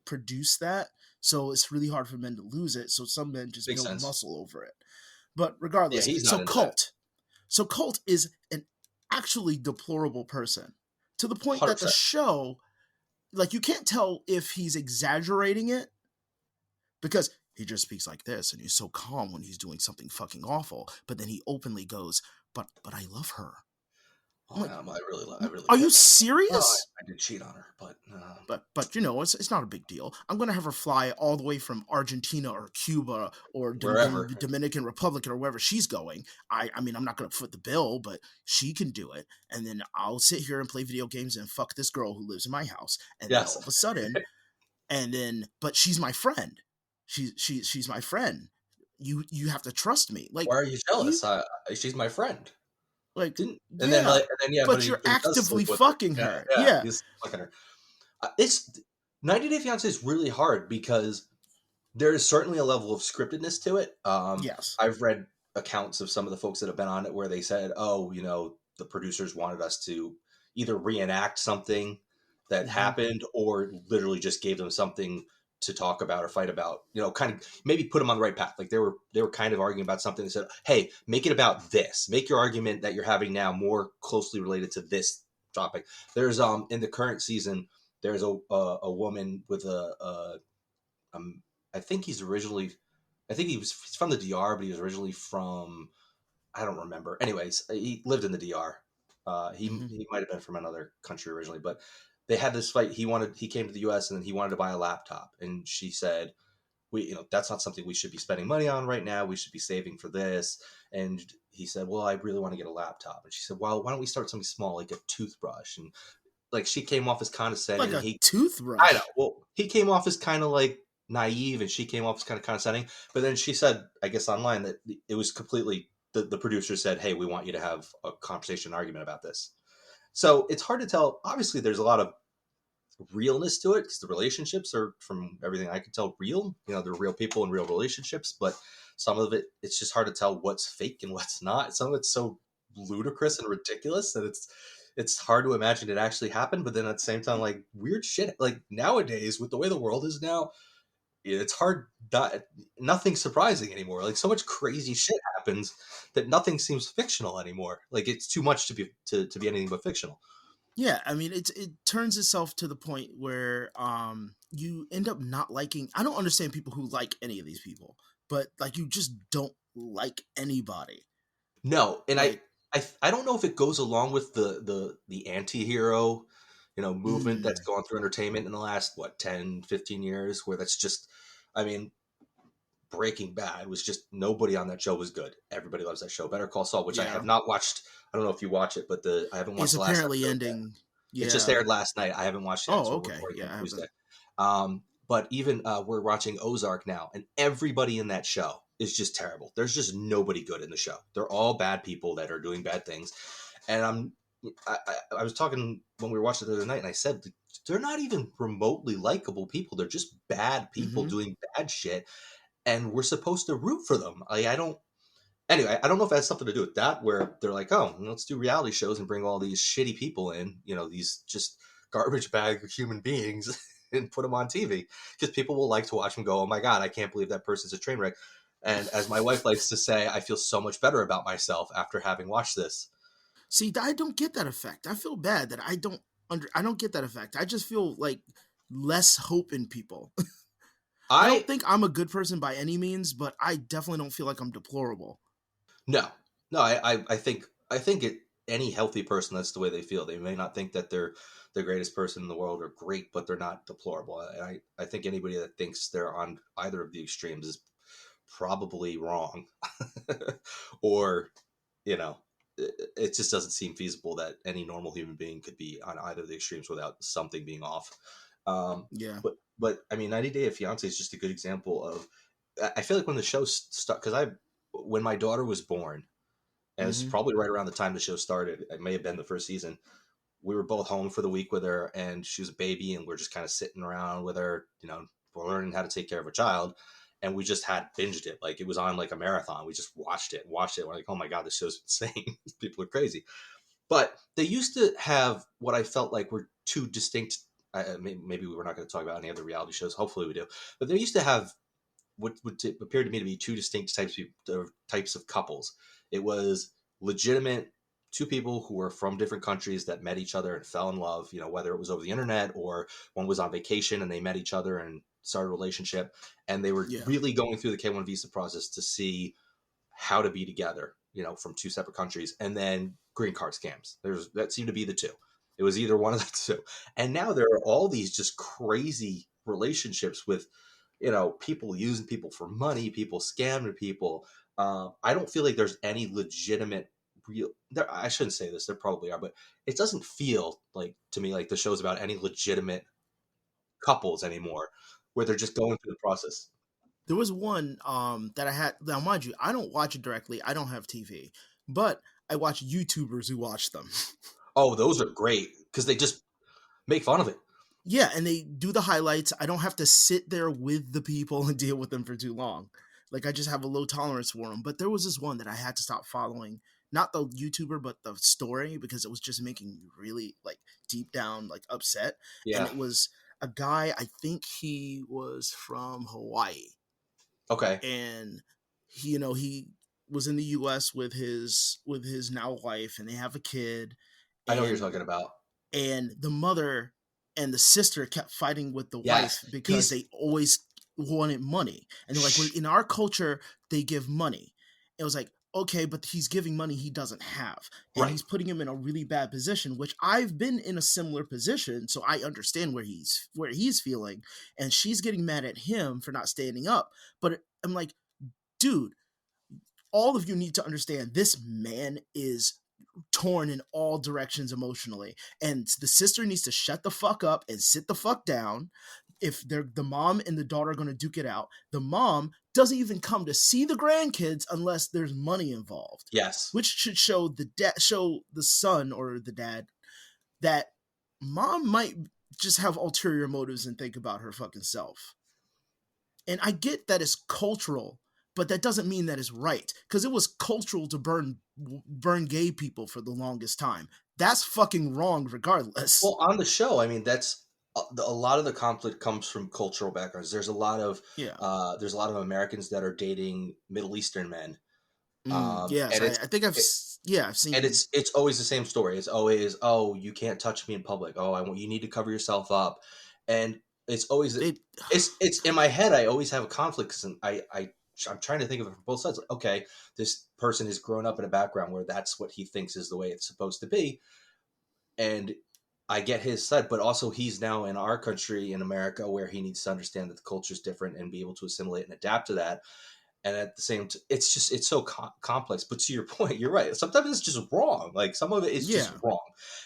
produce that, so it's really hard for men to lose it. So some men just Makes build sense. muscle over it. But Yeah, regardless, he's not so into Colt, so Colt is an actually deplorable person to the point that the 100%. show, like, you can't tell if he's exaggerating it because he just speaks like this and he's so calm when he's doing something fucking awful, but then he openly goes, but I love her. Oh, Like, I really. are you Well, serious? I did cheat on her, but But you know, it's not a big deal. I'm gonna have her fly all the way from Argentina or Cuba or wherever. Dominican Republic or wherever she's going. I mean, I'm not gonna foot the bill, but she can do it. And then I'll sit here and play video games and fuck this girl who lives in my house. And then Yes. all of a sudden, but she's my friend. She's my friend. You have to trust me. Like, Why are you jealous? She's my friend. like, And yeah, then yeah, but he you're does actively sleep with her. fucking her. Yeah. He's fucking her. It's 90 Day Fiance is really hard because there is certainly a level of scriptedness to it. Yes. I've read accounts of some of the folks that have been on it where they said, "Oh, the producers wanted us to either reenact something that happened, or literally just gave them something to talk about or fight about. Kind of maybe put them on the right path. Like they were kind of arguing about something. They said, "Hey, make it about this. Make your argument that you're having now more closely related to this topic." There's in the current season, there's a woman with I think he's he's from the DR, but he was originally from, I don't remember. Anyways, he lived in the DR. He might have been from another country originally, but they had this fight. He came to the US and then he wanted to buy a laptop. And she said, that's not something we should be spending money on right now. We should be saving for this. And he said, well, I really want to get a laptop. And she said, well, why don't we start something small, like a toothbrush? And like, she came off as condescending. Like a toothbrush. I know. Well, he came off as kind of like naive and she came off as kind of condescending. But then she said, I guess online, that it was completely, the producer said, hey, we want you to have a conversation, argument about this. So it's hard to tell. Obviously, there's a lot of realness to it because the relationships are, from everything I can tell, real. They're real people in real relationships. But some of it, it's just hard to tell what's fake and what's not. Some of it's so ludicrous and ridiculous that it's hard to imagine it actually happened. But then at the same time, like, weird shit. Like nowadays, with the way the world is now, it's hard. Nothing's surprising anymore. Like, so much crazy shit happens that nothing seems fictional anymore. Like, it's too much to be anything but fictional. Yeah, I mean, it turns itself to the point where you end up not liking. I don't understand people who like any of these people, but like, you just don't like anybody. No, and like, I don't know if it goes along with the anti-hero movement that's gone through entertainment in the last 10, 15 years, where that's just, I mean, Breaking Bad was just, nobody on that show was good. Everybody loves that show. Better Call Saul, which I have not watched. I don't know if you watch it, but I haven't watched. It's the last apparently episode ending. Yeah. It just aired last night. I haven't watched it. Oh, so okay. Yeah, Tuesday. But even we're watching Ozark now, and everybody in that show is just terrible. There's just nobody good in the show. They're all bad people that are doing bad things. And I was talking when we were watching it the other night, and I said, they're not even remotely likable people. They're just bad people doing bad shit. And we're supposed to root for them. Anyway, I don't know if it has something to do with that, where they're like, oh, let's do reality shows and bring all these shitty people in, these just garbage bag of human beings, and put them on TV. Because people will like to watch them go, oh my God, I can't believe that person's a train wreck. And as my wife likes to say, I feel so much better about myself after having watched this. See, I don't get that effect. I feel bad that I don't get that effect. I just feel like less hope in people. I don't think I'm a good person by any means, but I definitely don't feel like I'm deplorable. No, I think any healthy person, that's the way they feel. They may not think that they're the greatest person in the world or great, but they're not deplorable. I think anybody that thinks they're on either of the extremes is probably wrong. Or, you know, it just doesn't seem feasible that any normal human being could be on either of the extremes without something being off. Yeah. But I mean, 90 Day Fiance is just a good example of. I feel like when the show stuck, because when my daughter was born, and it's Hmm. probably right around the time the show started. It may have been the first season. We were both home for the week with her, and she was a baby, and we're just kind of sitting around with her, we're learning how to take care of a child, and we just had binged it. Like, it was on like a marathon. We just watched it. We're like, oh my god, this show's insane. People are crazy. But they used to have what I felt like were two distinct. Maybe we're not going to talk about any other reality shows. Hopefully, we do. But they used to have what would appear to me to be two distinct types of couples. It was legitimate two people who were from different countries that met each other and fell in love, whether it was over the internet or one was on vacation and they met each other and started a relationship, and they were Yeah. really going through the K1 visa process to see how to be together, from two separate countries. And then green card scams. That seemed to be the two. It was either one of the two. And now there are all these just crazy relationships with, people using people for money, people scamming people. I don't feel like there's any legitimate real. I shouldn't say this. There probably are, but it doesn't feel like to me like the show's about any legitimate couples anymore, where they're just going through the process. There was one that I had. Now, mind you, I don't watch it directly. I don't have TV, but I watch YouTubers who watch them. Oh, those are great because they just make fun of it. Yeah, and they do the highlights. I don't have to sit there with the people and deal with them for too long. Like, I just have a low tolerance for them. But there was this one that I had to stop following. Not the YouTuber, but the story, because it was just making me really, like, deep down, like, upset. And Yeah. it was a guy, I think he was from Hawaii. Okay. And he was in the US with his now wife, and they have a kid. I know what you're And talking about. the mother and the sister kept fighting with the Yes. wife because they always wanted money. And they're like, well, in our culture, they give money. It was like, okay, but he's giving money he doesn't have. And Right. he's putting him in a really bad position, which I've been in a similar position. So I understand where he's feeling. And she's getting mad at him for not standing up. But I'm like, dude, all of you need to understand this man is torn in all directions emotionally, and the sister needs to shut the fuck up and sit the fuck down. If the mom and the daughter are going to duke it out, the mom doesn't even come to see the grandkids unless there's money involved. Yes. Which should show the son or the dad that mom might just have ulterior motives and think about her fucking self. And I get that it's cultural, but that doesn't mean that it's right, because it was cultural to burn gay people for the longest time. That's fucking wrong regardless. Well, on the show, I mean, that's a lot of the conflict comes from cultural backgrounds. There's a lot of Americans that are dating Middle Eastern men. Yes, And I think I've seen. And it's always the same story. It's always, oh, you can't touch me in public. Oh, you need to cover yourself up. And it's always it's in my head. I always have a conflict because I'm trying to think of it from both sides. Like, okay, this person has grown up in a background where that's what he thinks is the way it's supposed to be, and I get his side, but also he's now in our country in America where he needs to understand that the culture is different and be able to assimilate and adapt to that. And at the same time, it's so complex. But to your point, you're right. Sometimes it's just wrong. Like, some of it is just wrong,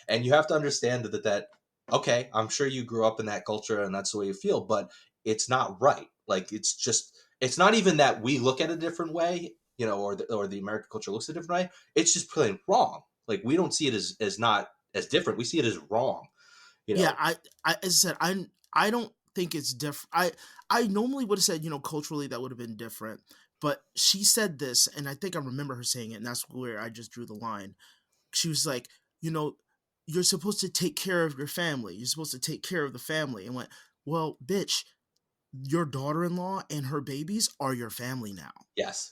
and you have to understand that. Okay, I'm sure you grew up in that culture and that's the way you feel, but it's not right. Like, it's not even that we look at it a different way, or the American culture looks at it a different way. It's just plain wrong. Like, we don't see it as not as different. We see it as wrong. Yeah, I as I said, I don't think it's different. I normally would have said, culturally that would have been different. But she said this, and I think I remember her saying it, and that's where I just drew the line. She was like, you're supposed to take care of your family. You're supposed to take care of the family. And went, well, bitch, your daughter-in-law and her babies are your family now. Yes.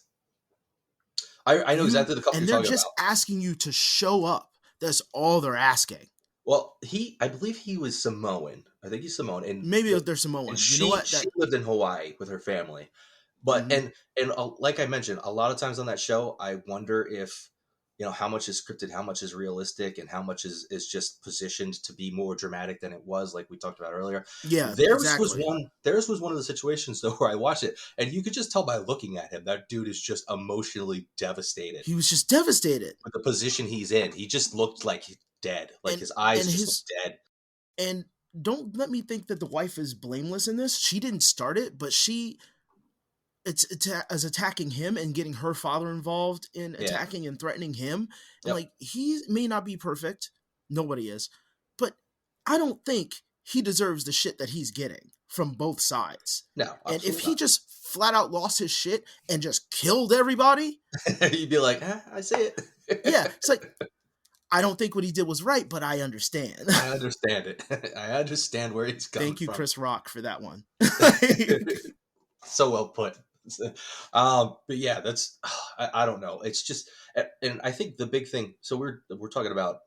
I know exactly the couple and you're they're talking just about. asking you to show up. That's all they're asking. Well, I believe he was Samoan. I think he's Samoan. And maybe they're Samoan. She What? She lived in Hawaii with her family. But, and like I mentioned, a lot of times on that show, I wonder if how much is scripted, how much is realistic, and how much is just positioned to be more dramatic than it was, like we talked about earlier. Yeah, exactly. Theirs was one of the situations though where I watched it, and you could just tell by looking at him that dude is just emotionally devastated He was just devastated. with the position he's in. He just looked like he's dead. Like And his eyes and just his looked dead. and don't let me think that the wife is blameless in this. She didn't start it, but it's as attacking him and getting her father involved in Yeah. attacking and threatening him. And Yep. like, he may not be perfect, nobody is, but I don't think he deserves the shit that he's getting from both sides. No, And if absolutely he just flat out lost his shit and just killed everybody, not. You'd be like, I see it. yeah, it's like, I don't think what he did was right, but I understand. I understand it. I understand where he's coming Thank you, from. Chris Rock, for that one. So well put. But yeah, that's I don't know. It's just, and I think the big thing. So we're talking about,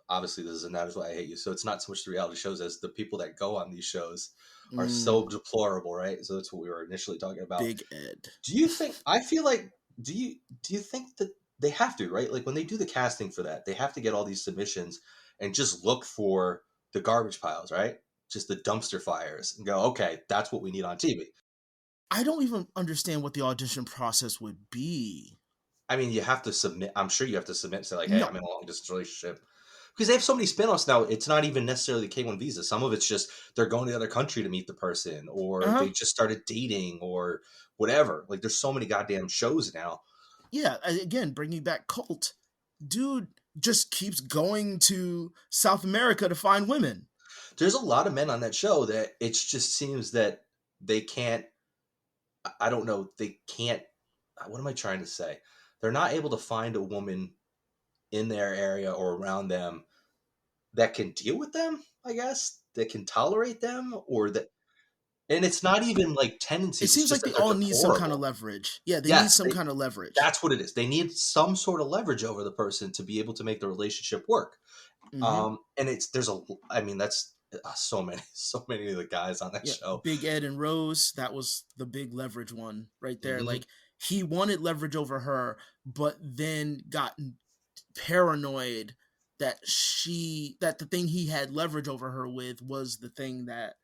obviously this is, and that is why I hate you. So it's not so much the reality shows as the people that go on these shows are so deplorable, right? So that's what we were initially talking about. Big Ed. Do you think? I feel like. Do you think that they have to, right? Like when they do the casting for that, they have to get all these submissions and just look for the garbage piles, right? Just the dumpster fires, and go, okay, that's what we need on TV. I don't even understand what the audition process would be. I mean, you have to submit. I'm sure you have to submit. Say like, hey, No. I'm in a long distance relationship. Because they have so many spinoffs now. It's not even necessarily the K1 visa. Some of it's just they're going to the other country to meet the person, or they just started dating, or whatever. Like, there's so many goddamn shows now. Yeah, again, bringing back Cult. Dude just keeps going to South America to find women. There's a lot of men on that show that it just seems that they can't. I don't know. They can't. What am I trying to say? They're not able to find a woman in their area or around them that can deal with them, I guess, that can tolerate them, or that. And it's not even like tendencies. It seems it's like just they that they're all need some kind of deplorable. leverage. Yeah, they need Yes, some kind of leverage. that's what it is. They need some sort of leverage over the person to be able to make the relationship work. And that's so many of the guys on that show. Big Ed and Rose, that was the big leverage one right there. Mhm. Like, he wanted leverage over her, but then got paranoid that the thing he had leverage over her with was the thing that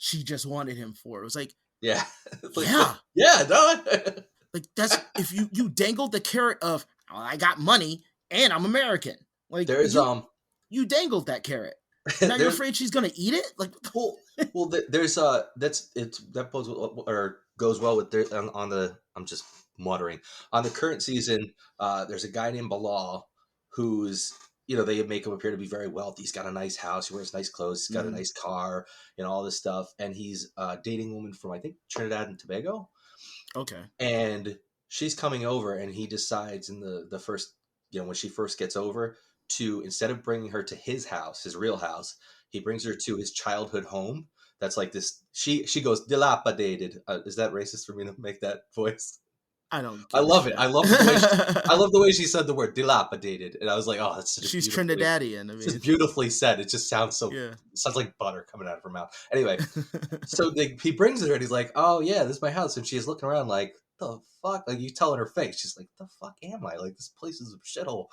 she just wanted him for. It was like, Yeah. no. Like, that's, if you dangled the carrot of, oh, I got money and I'm American. Like, There's you dangled that carrot. Now you're afraid she's gonna eat it? Like, there's that goes well with on the, I'm just muttering, on the current season. There's a guy named Bilal who's, they make him appear to be very wealthy. He's got a nice house, he wears nice clothes, he's got a nice car, all this stuff, and he's dating a woman from, I think, Trinidad and Tobago. Okay. And she's coming over, and he decides in the first, when she first gets over, to, instead of bringing her to his house, his real house, he brings her to his childhood home. That's like this. She goes dilapidated. Is that racist for me to make that voice? I don't. I love it. I love the way I love the way she said the word dilapidated, and I was like, oh, that's such she's Trinidadian. I mean, just beautifully said. It just sounds so. Yeah. It sounds like butter coming out of her mouth. Anyway, so he brings her, and he's like, oh yeah, this is my house, and she's looking around like, the fuck? Like, you tell in her face, she's like, the fuck am I? Like, this place is a shithole.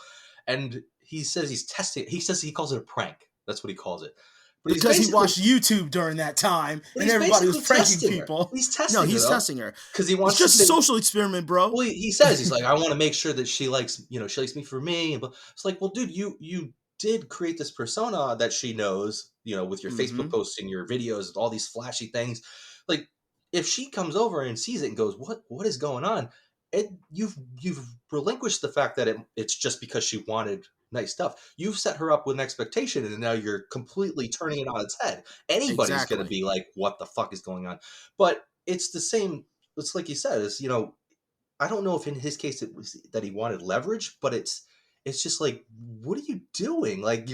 And he says he's testing it. He says he calls it a prank. That's what he calls it. But because he watched YouTube during that time, and everybody was pranking people. He's testing her. No, he's testing her. Because he wants it's just a social experiment, bro. Well, he says, he's like, I want to make sure that she likes, she likes me for me. And it's like, well, dude, you did create this persona that she knows, with your Facebook posts and your videos, all these flashy things. Like, if she comes over and sees it and goes, what is going on? You've relinquished the fact that it's just because she wanted nice stuff. You've set her up with an expectation, and now you're completely turning it on its head. Anybody's going to be like, what the fuck is going on? But it's the same. It's like you said, is, I don't know if in his case it was that he wanted leverage, but it's just like, what are you doing? Like,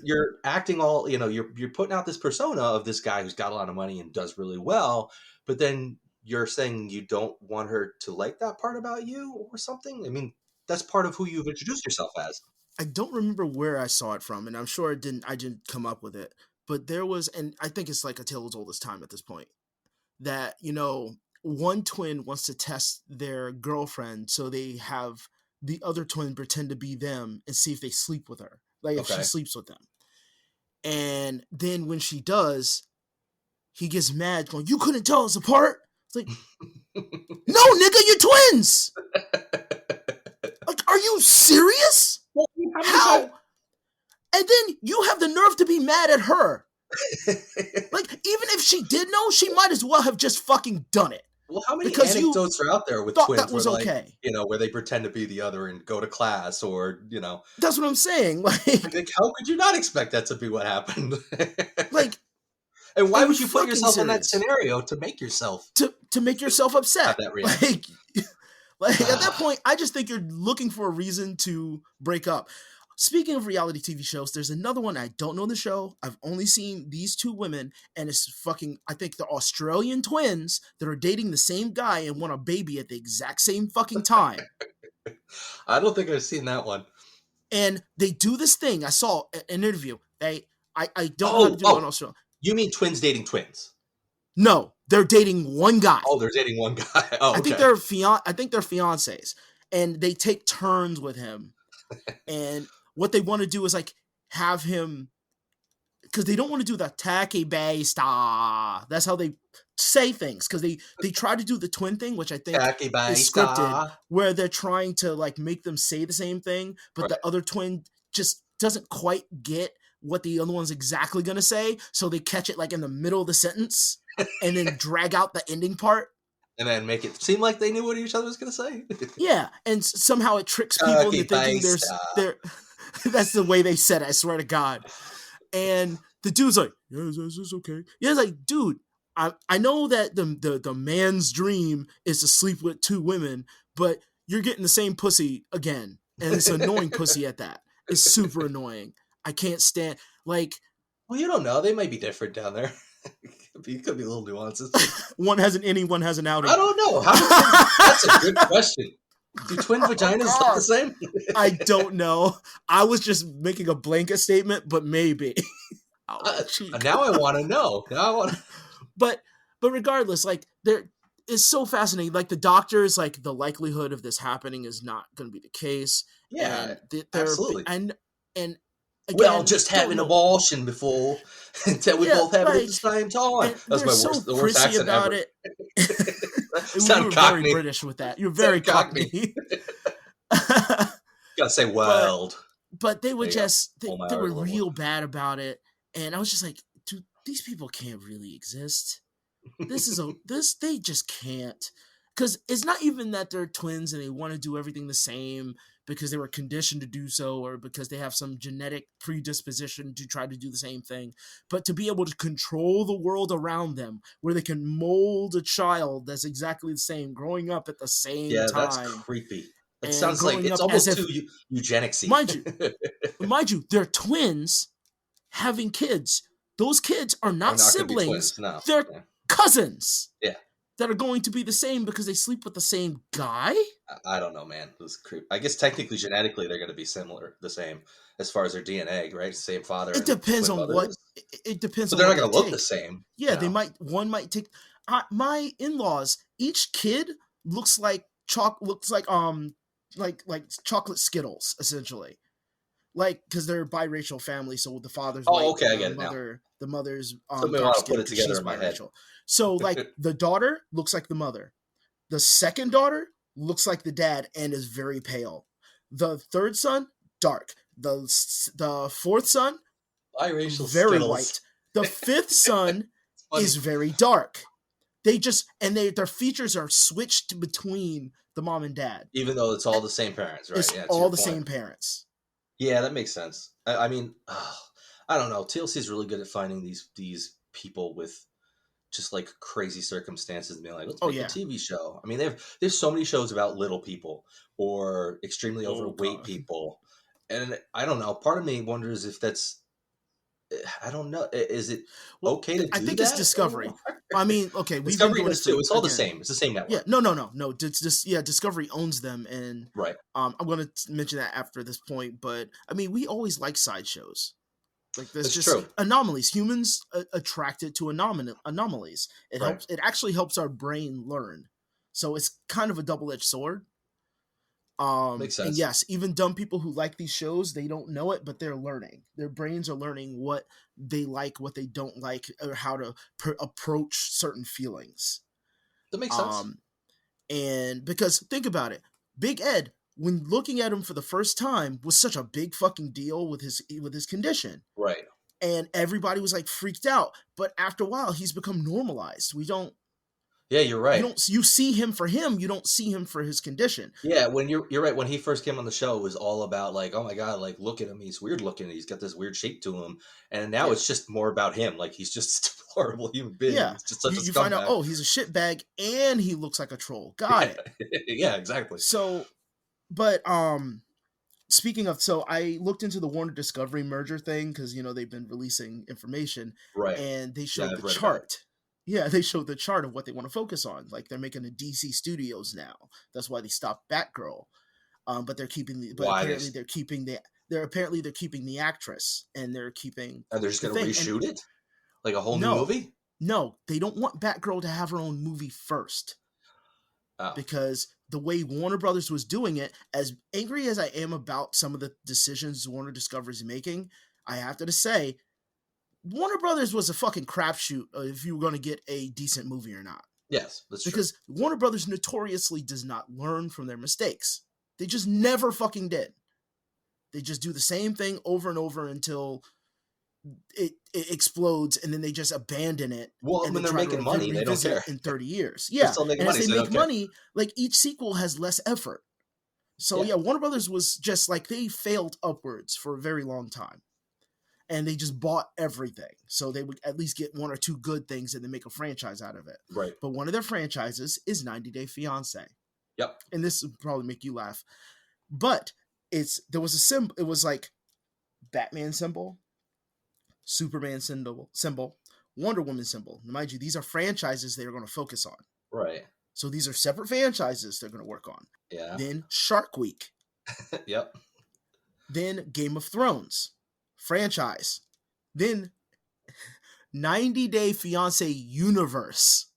you're acting all, you're putting out this persona of this guy who's got a lot of money and does really well, but then you're saying you don't want her to like that part about you or something. I mean, that's part of who you've introduced yourself as. I don't remember where I saw it from, and I'm sure I didn't come up with it, but there was, and I think it's like a tale as old as time at this point, that, one twin wants to test their girlfriend, so they have the other twin pretend to be them and see if they sleep with her, like if she Okay. sleeps with them. And then when she does, he gets mad, going, "You couldn't tell us apart." It's like, no, nigga, you're twins. Like, are you serious? Well, How? And then you have the nerve to be mad at her. Like, even if she did know, she might as well have just fucking done it. Well, how many Because you anecdotes are out there with thought twins that was where, like, okay. where they pretend to be the other and go to class, or That's what I'm saying. Like how could you not expect that to be what happened? like, and why are would you you put fucking yourself in that serious? scenario to make yourself to make yourself upset? have that reaction? Like at that point, I just think you're looking for a reason to break up. Speaking of reality TV shows, there's another one. I don't know the show. I've only seen these two women, and it's fucking, I think they're Australian twins that are dating the same guy and want a baby at the exact same fucking time. I don't think I've seen that one. And they do this thing. I saw an interview. I don't know how to do it in Australia. You mean twins dating twins? No, they're dating one guy. Oh, they're dating one guy. Oh, okay. I think they're fiancés, and they take turns with him. And what they want to do is like have him, because they don't want to do the tacky basta. That's how they say things, because they try to do the twin thing, which I think is scripted, where they're trying to like make them say the same thing, but the other twin just doesn't quite get what the other one's exactly going to say, so they catch it like in the middle of the sentence and then drag out the ending part. And then make it seem like they knew what each other was going to say. Yeah, and somehow it tricks people into thinking they're that's the way they said it, I swear to God. And the dude's like, "Yeah, this is okay." Yeah, it's like, dude, I know that the man's dream is to sleep with two women, but you're getting the same pussy again. And it's annoying pussy at that. It's super annoying. I can't stand, like... Well, you don't know. They might be different down there. It could be little nuances. One has an innie, one has an outie. I don't know. That's a good question. Do twin vaginas look the same? I don't know. I was just making a blanket statement, but maybe. Now I want to know. But regardless, like, it's so fascinating. Like, the doctors, like, the likelihood of this happening is not going to be the case. Yeah, absolutely. And again, we all just had an abortion before until we both have it at the same time. That's the worst accent about ever. It. Sound you were Cockney. very British with that. You're very Cockney. Gotta say world. But they were they were real more. bad about it. And I was just like, dude, these people can't really exist. They just can't. Because it's not even that they're twins and they want to do everything the same because they were conditioned to do so, or because they have some genetic predisposition to try to do the same thing, but to be able to control the world around them, where they can mold a child that's exactly the same, growing up at the same time. Yeah, that's creepy. It sounds like it's almost too eugenics-y. Mind you, they're twins having kids. Those kids are not siblings. No. They're cousins. Yeah. That are going to be the same because they sleep with the same guy? I don't know, man. This creep. I guess technically, genetically, they're going to be the same as far as their DNA, right? Same father. It depends on what. It depends. But they're not going to look the same. Yeah, they might. One might take. My in-laws. Each kid looks like like chocolate Skittles, essentially. Like, because they're a biracial family, so the father's white. Okay, I get it now. The mother's Somebody want to put it together in my head. So, like, the daughter looks like the mother. The second daughter looks like the dad and is very pale. The third son, dark. The fourth son, biracial very Skittles. white. The fifth son is very dark. Their features are switched between the mom and dad. Even though it's all the same parents, right? It's all the same parents. Yeah, that makes sense. I mean, I don't know. TLC is really good at finding these people with just like crazy circumstances and being like, let's make a TV show. I mean, there's so many shows about little people or extremely overweight people. And I don't know. Part of me wonders if that's, I don't know. Is it okay to do that? I think it's Discovery. I mean, okay. Discovery does too. It's all the same. It's the same network. Yeah. No. Discovery owns them. And right. I'm going to mention that after this point. But I mean, we always like sideshows. Like there's just true. Anomalies. Humans attracted to anomalies. It helps. It actually helps our brain learn. So it's kind of a double-edged sword. Makes And sense. yes, even dumb people who like these shows, they don't know it, but they're learning. Their brains are learning what they like, what they don't like, or how to approach certain feelings. That makes sense. Um, and because think about it, Big Ed, when looking at him for the first time, was such a big fucking deal with his condition, Right. and everybody was like freaked out. But after a while, he's become normalized. We don't Yeah, you're you right. don't you see him for him, you don't see him for his condition. Yeah, when you're right. When he first came on the show, it was all about like, oh my god, like look at him, he's weird looking, he's got this weird shape to him, and now Yeah. it's just more about him. Like he's just a horrible human being. Yeah. He's just such a You find out, scumbag. oh, he's a shitbag and he looks like a troll. Got it. Yeah, exactly. So, but speaking of, so I looked into the Warner Discovery merger thing because they've been releasing information, Right. and they Yeah, showed the I've read about it. chart. Yeah, they showed the chart of what they want to focus on. Like they're making a DC Studios now. That's why they stopped Batgirl. But they're keeping the. But Why apparently they're keeping the. They're keeping the actress, and they're keeping and they're just the gonna thing. And reshoot it like a whole new no, movie? no, they don't want Batgirl to have her own movie first. Oh, Because the way Warner Brothers was doing it, as angry as I am about some of the decisions Warner Discovery is making, I have to say, Warner Brothers was a fucking crapshoot if you were going to get a decent movie or not. yes, that's true. Because Warner Brothers notoriously does not learn from their mistakes. They just never fucking did. They just do the same thing over and over until it explodes, and then they just abandon it. Well, And when they they're try making to money, they don't revisit care. it in 30 years. They're Yeah. still making And as money, they so they make don't care. money, like each sequel has less effort. So Yeah. yeah, Warner Brothers was just like, they failed upwards for a very long time. And they just bought everything. So they would at least get one or two good things and then make a franchise out of it. Right. But one of their franchises is 90 Day Fiance. Yep. And this would probably make you laugh. But there was a symbol, it was like Batman symbol, Superman symbol, Wonder Woman symbol. Mind you, these are franchises they're going to focus on. Right. So these are separate franchises they're going to work on. Yeah. Then Shark Week. Yep. Then Game of Thrones franchise. Then 90 Day Fiance Universe.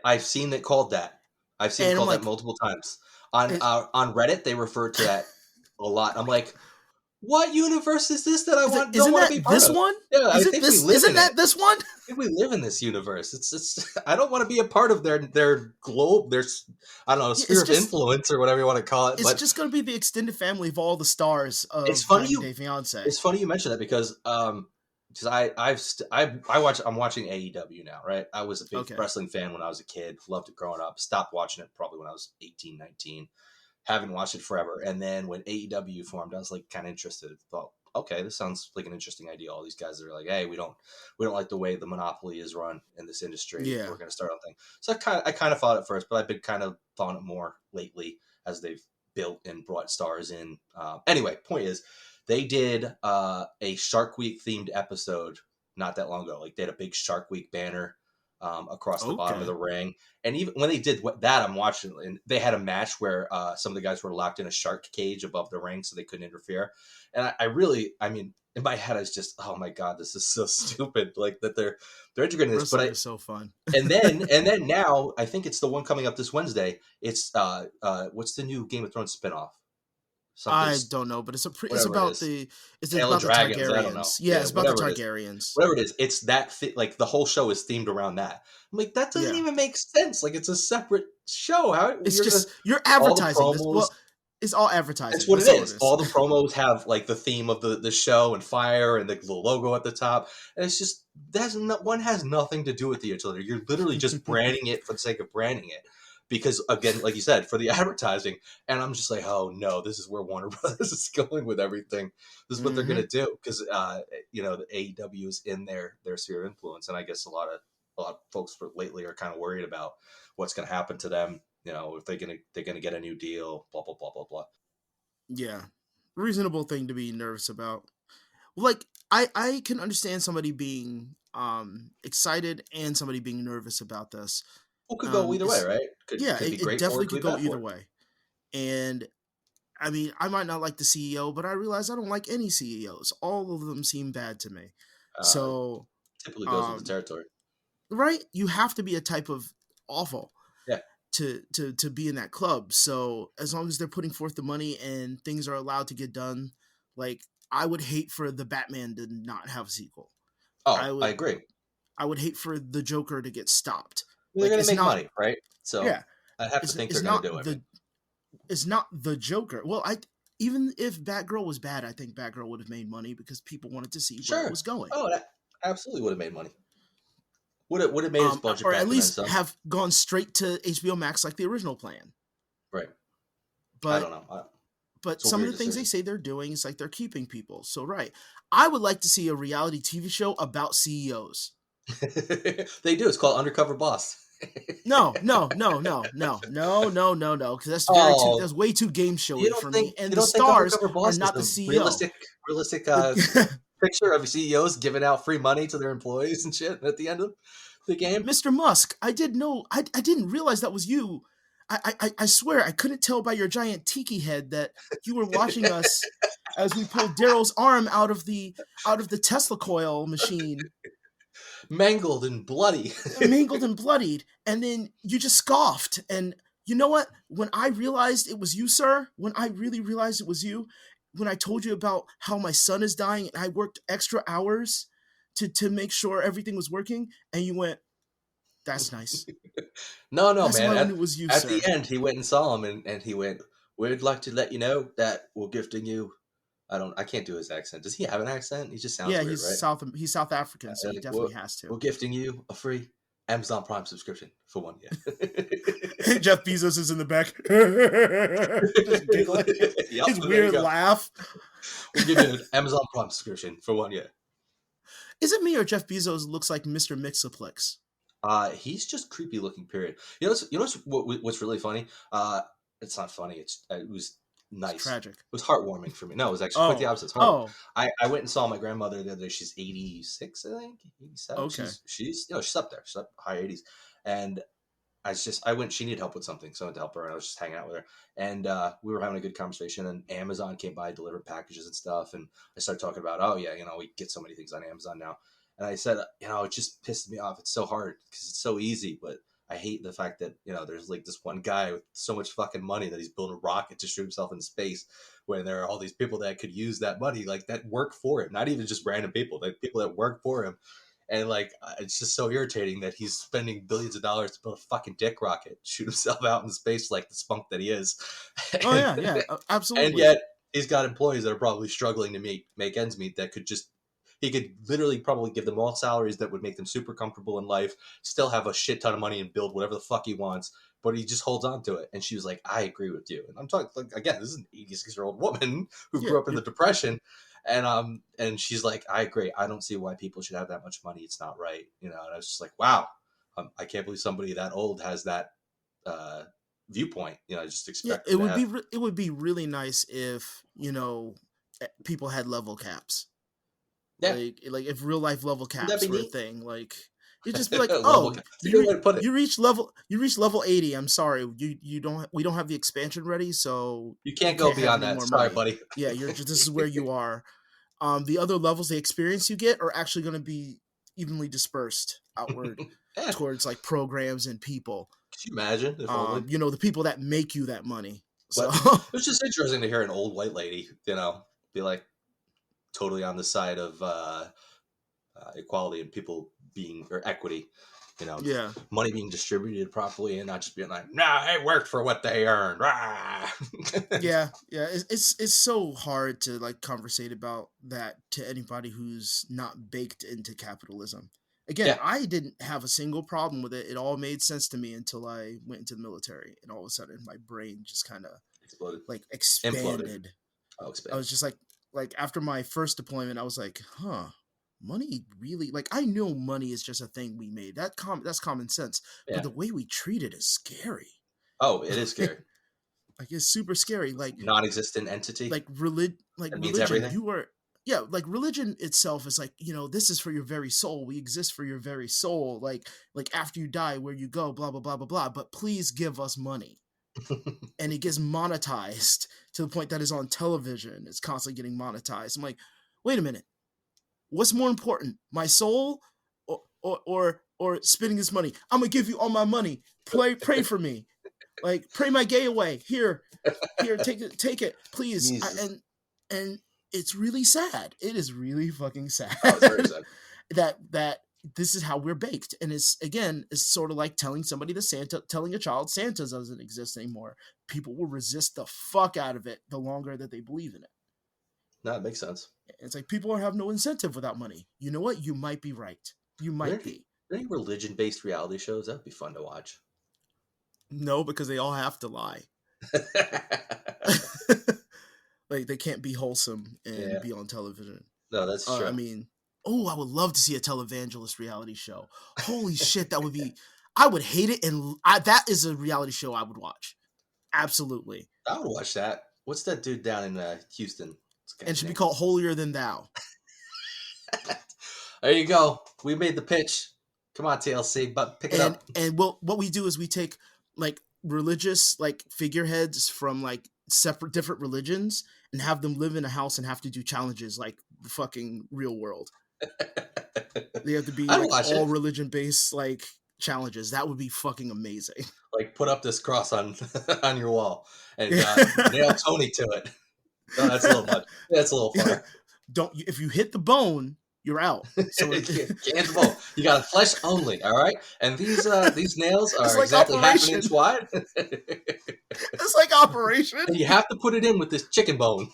I've seen it called that. I've seen it And I'm called like, that multiple times. On Reddit, they refer to that a lot. I'm like, what universe is this that I don't isn't want that to be part this of? one? Yeah, I Is it think this? we live Isn't in that it. this one? I think we live in this universe. It's I don't want to be a part of their globe, their I don't know, sphere of influence or whatever you want to call it. It's But just going to be the extended family of all the stars of it's funny 90 Day Fiance. It's funny you mention that because I'm watching AEW now, right? I was a big wrestling fan when I was a kid, loved it growing up, stopped watching it probably when I was 18, 19. Haven't watched it forever. And then when AEW formed, I was like kind of interested. Thought, okay, this sounds like an interesting idea. All these guys are like, hey, we don't like the way the monopoly is run in this industry. Yeah. We're gonna start on thing. So I kind of thought it first, but I've been kind of thought it more lately as they've built and brought stars in. Anyway, point is, they did a Shark Week themed episode not that long ago. Like they had a big Shark Week banner across the bottom of the ring. And even when they did that, I'm watching, and they had a match where some of the guys were locked in a shark cage above the ring so they couldn't interfere. And I mean, in my head, I was just, oh my God, this is so stupid. Like that they're integrating this. Wrestling is so fun. and then now, I think it's the one coming up this Wednesday. It's what's the new Game of Thrones spinoff? I don't know, but it's about the Dragons, I don't know. Yeah, it's about the Targaryens. Whatever it is, it's that like the whole show is themed around that. I'm like, that doesn't even make sense. Like it's a separate show. It's just you're advertising. It's all advertising. That's what it is. All the promos have like the theme of the show and fire and the logo at the top, and it's just one has nothing to do with each other. You're literally just branding it for the sake of branding it. Because again, like you said, for the advertising, and I'm just like, oh no, this is where Warner Brothers is going with everything. This is what they're gonna do because the AEW is in their sphere of influence, and I guess a lot of folks lately are kind of worried about what's gonna happen to them. If they're gonna get a new deal, blah blah blah blah blah. Yeah, reasonable thing to be nervous about. Like I can understand somebody being excited and somebody being nervous about this. Well, could go either way, right? Could be great, it definitely could go either way. And I mean, I might not like the CEO, but I realize I don't like any CEOs. All of them seem bad to me. So typically goes with the territory, right? You have to be a type of awful. Yeah. to be in that club. So as long as they're putting forth the money and things are allowed to get done, like I would hate for the Batman to not have a sequel. I Oh, I would agree. I would hate for the Joker to get stopped. They're Like gonna it's make not money, right? So yeah, I have to think they're it's gonna not do it. Man. the Joker. Well, I even if Batgirl was bad, I think Batgirl would have made money because people wanted to see where it Sure. was going. Oh, that absolutely would have made money. Would have made its budget Or at back and then least some. have gone straight to HBO Max like the original plan. Right. I But don't know. but It's a some of weird the things they decision. say they're doing is like they're keeping people. So right, I would like to see a reality TV show about CEOs. They do. It's called Undercover Boss. No, no, no, no, no, no, no, no, no, because Oh, that's way too game showy for me. And you the don't think stars Undercover are Boss is not the a CEO. realistic The, picture of CEOs giving out free money to their employees and shit at the end of the game? Mr. Musk, I didn't know. I didn't realize that was you. I swear I couldn't tell by your giant tiki head that you were watching us as we pulled Daryl's arm out of the Tesla coil machine, Mangled and bloody. mangled and bloodied, and then you just scoffed. And you know what? When I realized it was you, sir, when I really realized it was you, when I told you about how my son is dying and I worked extra hours to make sure everything was working, and you went, "That's nice." No, That's man. why when it was you, At the sir. end, he went and saw him, and he went, "We'd like to let you know that we're gifting you." I can't do his accent. Does he have an accent? He just sounds Yeah, weird, right? He's South African, so he Like, definitely has to. we're gifting you a free Amazon Prime subscription for 1 year. Jeff Bezos is in the back, just giggling. Yep, His there you weird go. laugh. We'll give you an Amazon Prime subscription for 1 year. Is it me or Jeff Bezos looks like Mr. Mixoplex? He's just creepy looking. Period. What's really funny? It's not funny. It was nice. It's tragic. It was heartwarming for me. No, it was actually quite the opposite. It's heartwarming. Oh, I went and saw my grandmother the other day. She's 86, I think, 87. okay. She's she's up there. She's up high 80s, and I went. She needed help with something, so I went to help her. And I was just hanging out with her, and we were having a good conversation. And Amazon came by, delivered packages and stuff, and I started talking about, oh yeah, we get so many things on Amazon now. And I said, it just pisses me off. It's so hard because it's so easy, but I hate the fact that there's like this one guy with so much fucking money that he's building a rocket to shoot himself into space, when there are all these people that could use that money, like that work for him, not even just random people, like people that work for him. And like, it's just so irritating that he's spending billions of dollars to build a fucking dick rocket, to shoot himself out in space like the spunk that he is. Oh yeah, absolutely. And yet he's got employees that are probably struggling to make ends meet. He could literally probably give them all salaries that would make them super comfortable in life, still have a shit ton of money and build whatever the fuck he wants, but he just holds on to it. And she was like, I agree with you. And I'm talking, like, again, this is an 86-year-old woman who grew up in the Depression. And she's like, I agree. I don't see why people should have that much money. It's not right. And I was just like, wow, I can't believe somebody that old has that viewpoint. I just expect it would be really nice if people had level caps. Yeah. Like if real life level caps were a thing, like you'd just be like, oh, you reach level 80. I'm sorry, we don't have the expansion ready, so you can't go beyond that. Sorry, buddy. Yeah, this is where you are. The other levels, the experience you get, are actually going to be evenly dispersed outward towards like programs and people. Could you imagine if only the people that make you that money? So it was just interesting to hear an old white lady, be like totally on the side of equality and people or equity, money being distributed properly and not just being like, nah, it worked for what they earned. yeah, it's so hard to like conversate about that to anybody who's not baked into capitalism. Again, I didn't have a single problem with it. It all made sense to me until I went into the military, and all of a sudden my brain just kind of exploded, like expanded. Imploded. I was just like after my first deployment, I was like, money really, like, I know money is just a thing we made. That's common sense. But the way we treat it is scary. Oh, it is scary. Like it's super scary. Like non-existent entity. Like religion. Everything. Like religion itself is like, this is for your very soul. We exist for your very soul. Like after you die, where you go, blah blah blah blah blah. But please give us money. And it gets monetized to the point that it's on television. It's constantly getting monetized. I'm like, wait a minute. What's more important, my soul or spending this money? I'm gonna give you all my money. Pray for me. Like, pray my gay away. Here, take it, please. Jesus. And it's really sad. It is really fucking sad. Oh, it's very sad. that this is how we're baked. And it's sort of like telling a child Santa doesn't exist anymore. People will resist the fuck out of it the longer that they believe in it. No, it makes sense. It's like people have no incentive without money. You know what? You might be right. You might be. Any religion-based reality shows? That'd be fun to watch. No, because they all have to lie. Like, they can't be wholesome and be on television. No, that's true. I mean, I would love to see a televangelist reality show. Holy shit, that would be... I would hate it, and that is a reality show I would watch. Absolutely. I would watch that. What's that dude down in Houston? And it should be called Holier Than Thou. There you go. We made the pitch. Come on, TLC, but pick it up. And what we do is we take, like, religious, like, figureheads from, like, different religions and have them live in a house and have to do challenges like the fucking real world. They have to be like, all religion-based, like, challenges. That would be fucking amazing. Like, put up this cross on on your wall and nail Tony to it. No, that's a little much. That's a little far. If you hit the bone, you're out. So can't bone. You got flesh only. All right. And these nails are like exactly Operation. 1/2 inch wide. It's like Operation. And you have to put it in with this chicken bone.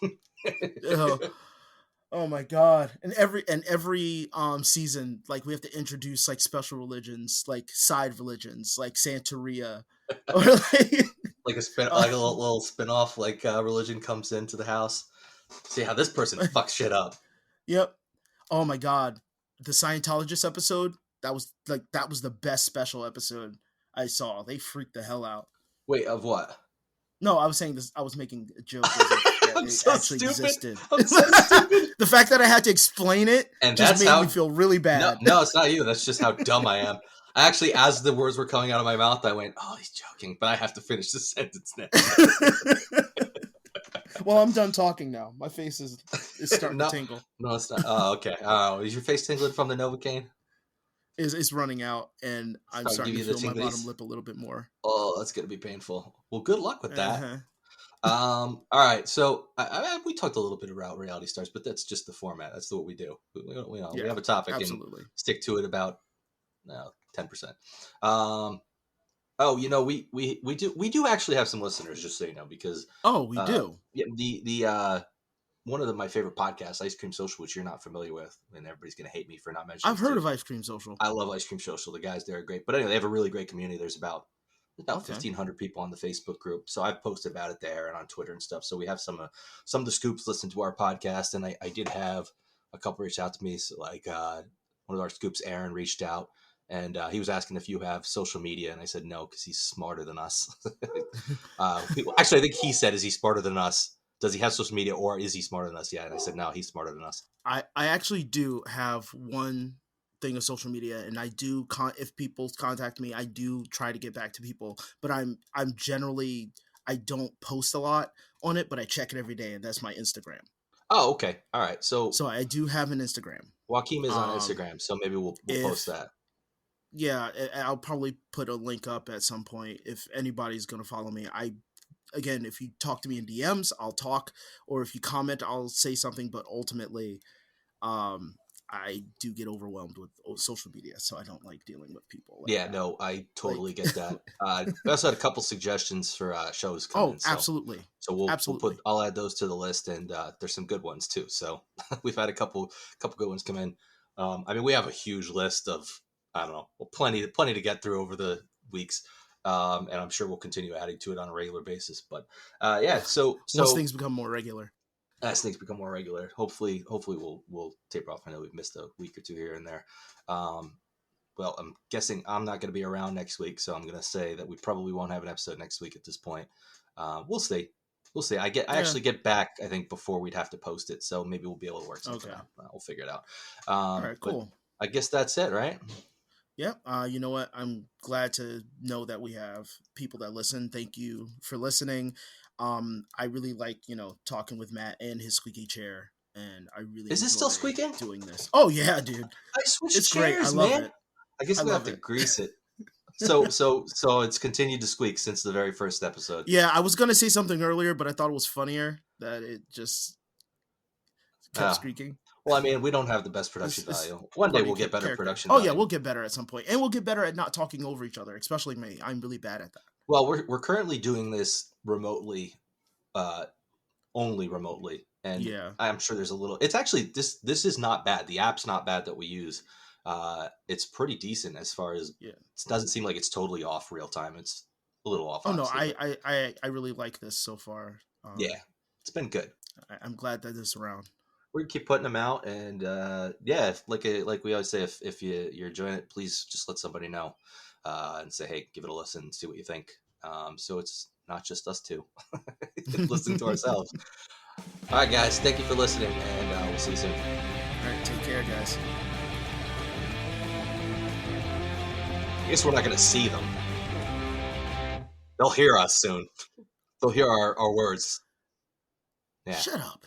Oh my god! And every season, like, we have to introduce, like, special religions, like side religions, like Santeria, or like a little spin-off, like religion comes into the house. See how this person fucks shit up. Yep. Oh my god, the Scientologist episode, that was the best special episode I saw. They freaked the hell out. Wait, of what? No, I was saying this. I was making a joke. I'm so stupid. Existed. I'm so stupid. The fact that I had to explain it and just made me feel really bad. No, it's not you. That's just how dumb I am. I actually, as the words were coming out of my mouth, I went, "Oh, he's joking," but I have to finish the sentence now. Well, I'm done talking now. My face is starting to tingle. No, it's not. Oh, okay. Is your face tingling from the Novocaine? It's running out, and I'm starting to feel my bottom lip a little bit more. Oh, that's going to be painful. Well, good luck with that. All right. So we talked a little bit about reality stars, but that's just the format. That's what we do. We have a topic and stick to it about 10%. Oh, we do actually have some listeners, just so you know, because we do. Yeah, the one of my favorite podcasts, Ice Cream Social, which you're not familiar with, and everybody's gonna hate me for not mentioning. I've heard of Ice Cream Social. I love Ice Cream Social. The guys there are great, but anyway, they have a really great community. There's about 1,500 people on the Facebook group, so I've posted about it there and on Twitter and stuff. So we have some of the scoops listen to our podcast, and I did have a couple reach out to me. So like one of our scoops, Aaron, reached out. And he was asking if you have social media, and I said no because he's smarter than us. Actually, I think he said, "Is he smarter than us? Does he have social media, or is he smarter than us?" Yeah, and I said no, he's smarter than us. I actually do have one thing of social media, and I do. If people contact me, I do try to get back to people. But I'm generally, I don't post a lot on it, but I check it every day, and that's my Instagram. Oh, okay, all right. So I do have an Instagram. Joaquim is on Instagram, so maybe we'll post that. Yeah, I'll probably put a link up at some point if anybody's going to follow me. Again, if you talk to me in DMs, I'll talk, or if you comment, I'll say something. But ultimately, I do get overwhelmed with social media, so I don't like dealing with people. No, I totally get that. I also had a couple suggestions for shows coming. Absolutely. So I'll add those to the list, and there's some good ones too. So we've had a couple good ones come in. I mean, we have a huge list of, I don't know, plenty to get through over the weeks. And I'm sure we'll continue adding to it on a regular basis. But so once things become more regular. As things become more regular, hopefully we'll taper off. I know we've missed a week or two here and there. Well, I'm guessing I'm not going to be around next week, so I'm going to say that we probably won't have an episode next week at this point. We'll see. I actually get back, I think, before we'd have to post it, so maybe we'll be able to work something out. We'll figure it out. All right, cool. I guess that's it, right? Yeah. You know what? I'm glad to know that we have people that listen. Thank you for listening. I really like, talking with Matt and his squeaky chair, and I really is it still squeaking? Doing this. Oh yeah, dude. I switched it's chairs, great. I love man. it. I guess we have to grease it. So it's continued to squeak since the very first episode. Yeah, I was gonna say something earlier, but I thought it was funnier that it just kept Ah, squeaking. well, I mean, we don't have the best production It's value. One day part of we'll your get better character. production Oh yeah, value. we'll get better at some point, and we'll get better at not talking over each other. Especially me, I'm really bad at that. Well, we're currently doing this remotely, uh, only remotely, and Yeah, I'm sure there's a little. It's actually this is not bad. The app's not bad that we use. It's pretty decent as far as yeah. it doesn't seem like it's totally off real time. It's a little off, Oh no, obviously, but I really like this so far. yeah, it's been good. I'm glad that this is around. We keep putting them out, and yeah, like we always say, if you're enjoying it, please just let somebody know and say, hey, give it a listen, see what you think. So it's not just us two listening to ourselves. All right, guys, thank you for listening, and we'll see you soon. All right, take care, guys. I guess we're not going to see them. They'll hear us soon. They'll hear our words. Yeah. Shut up.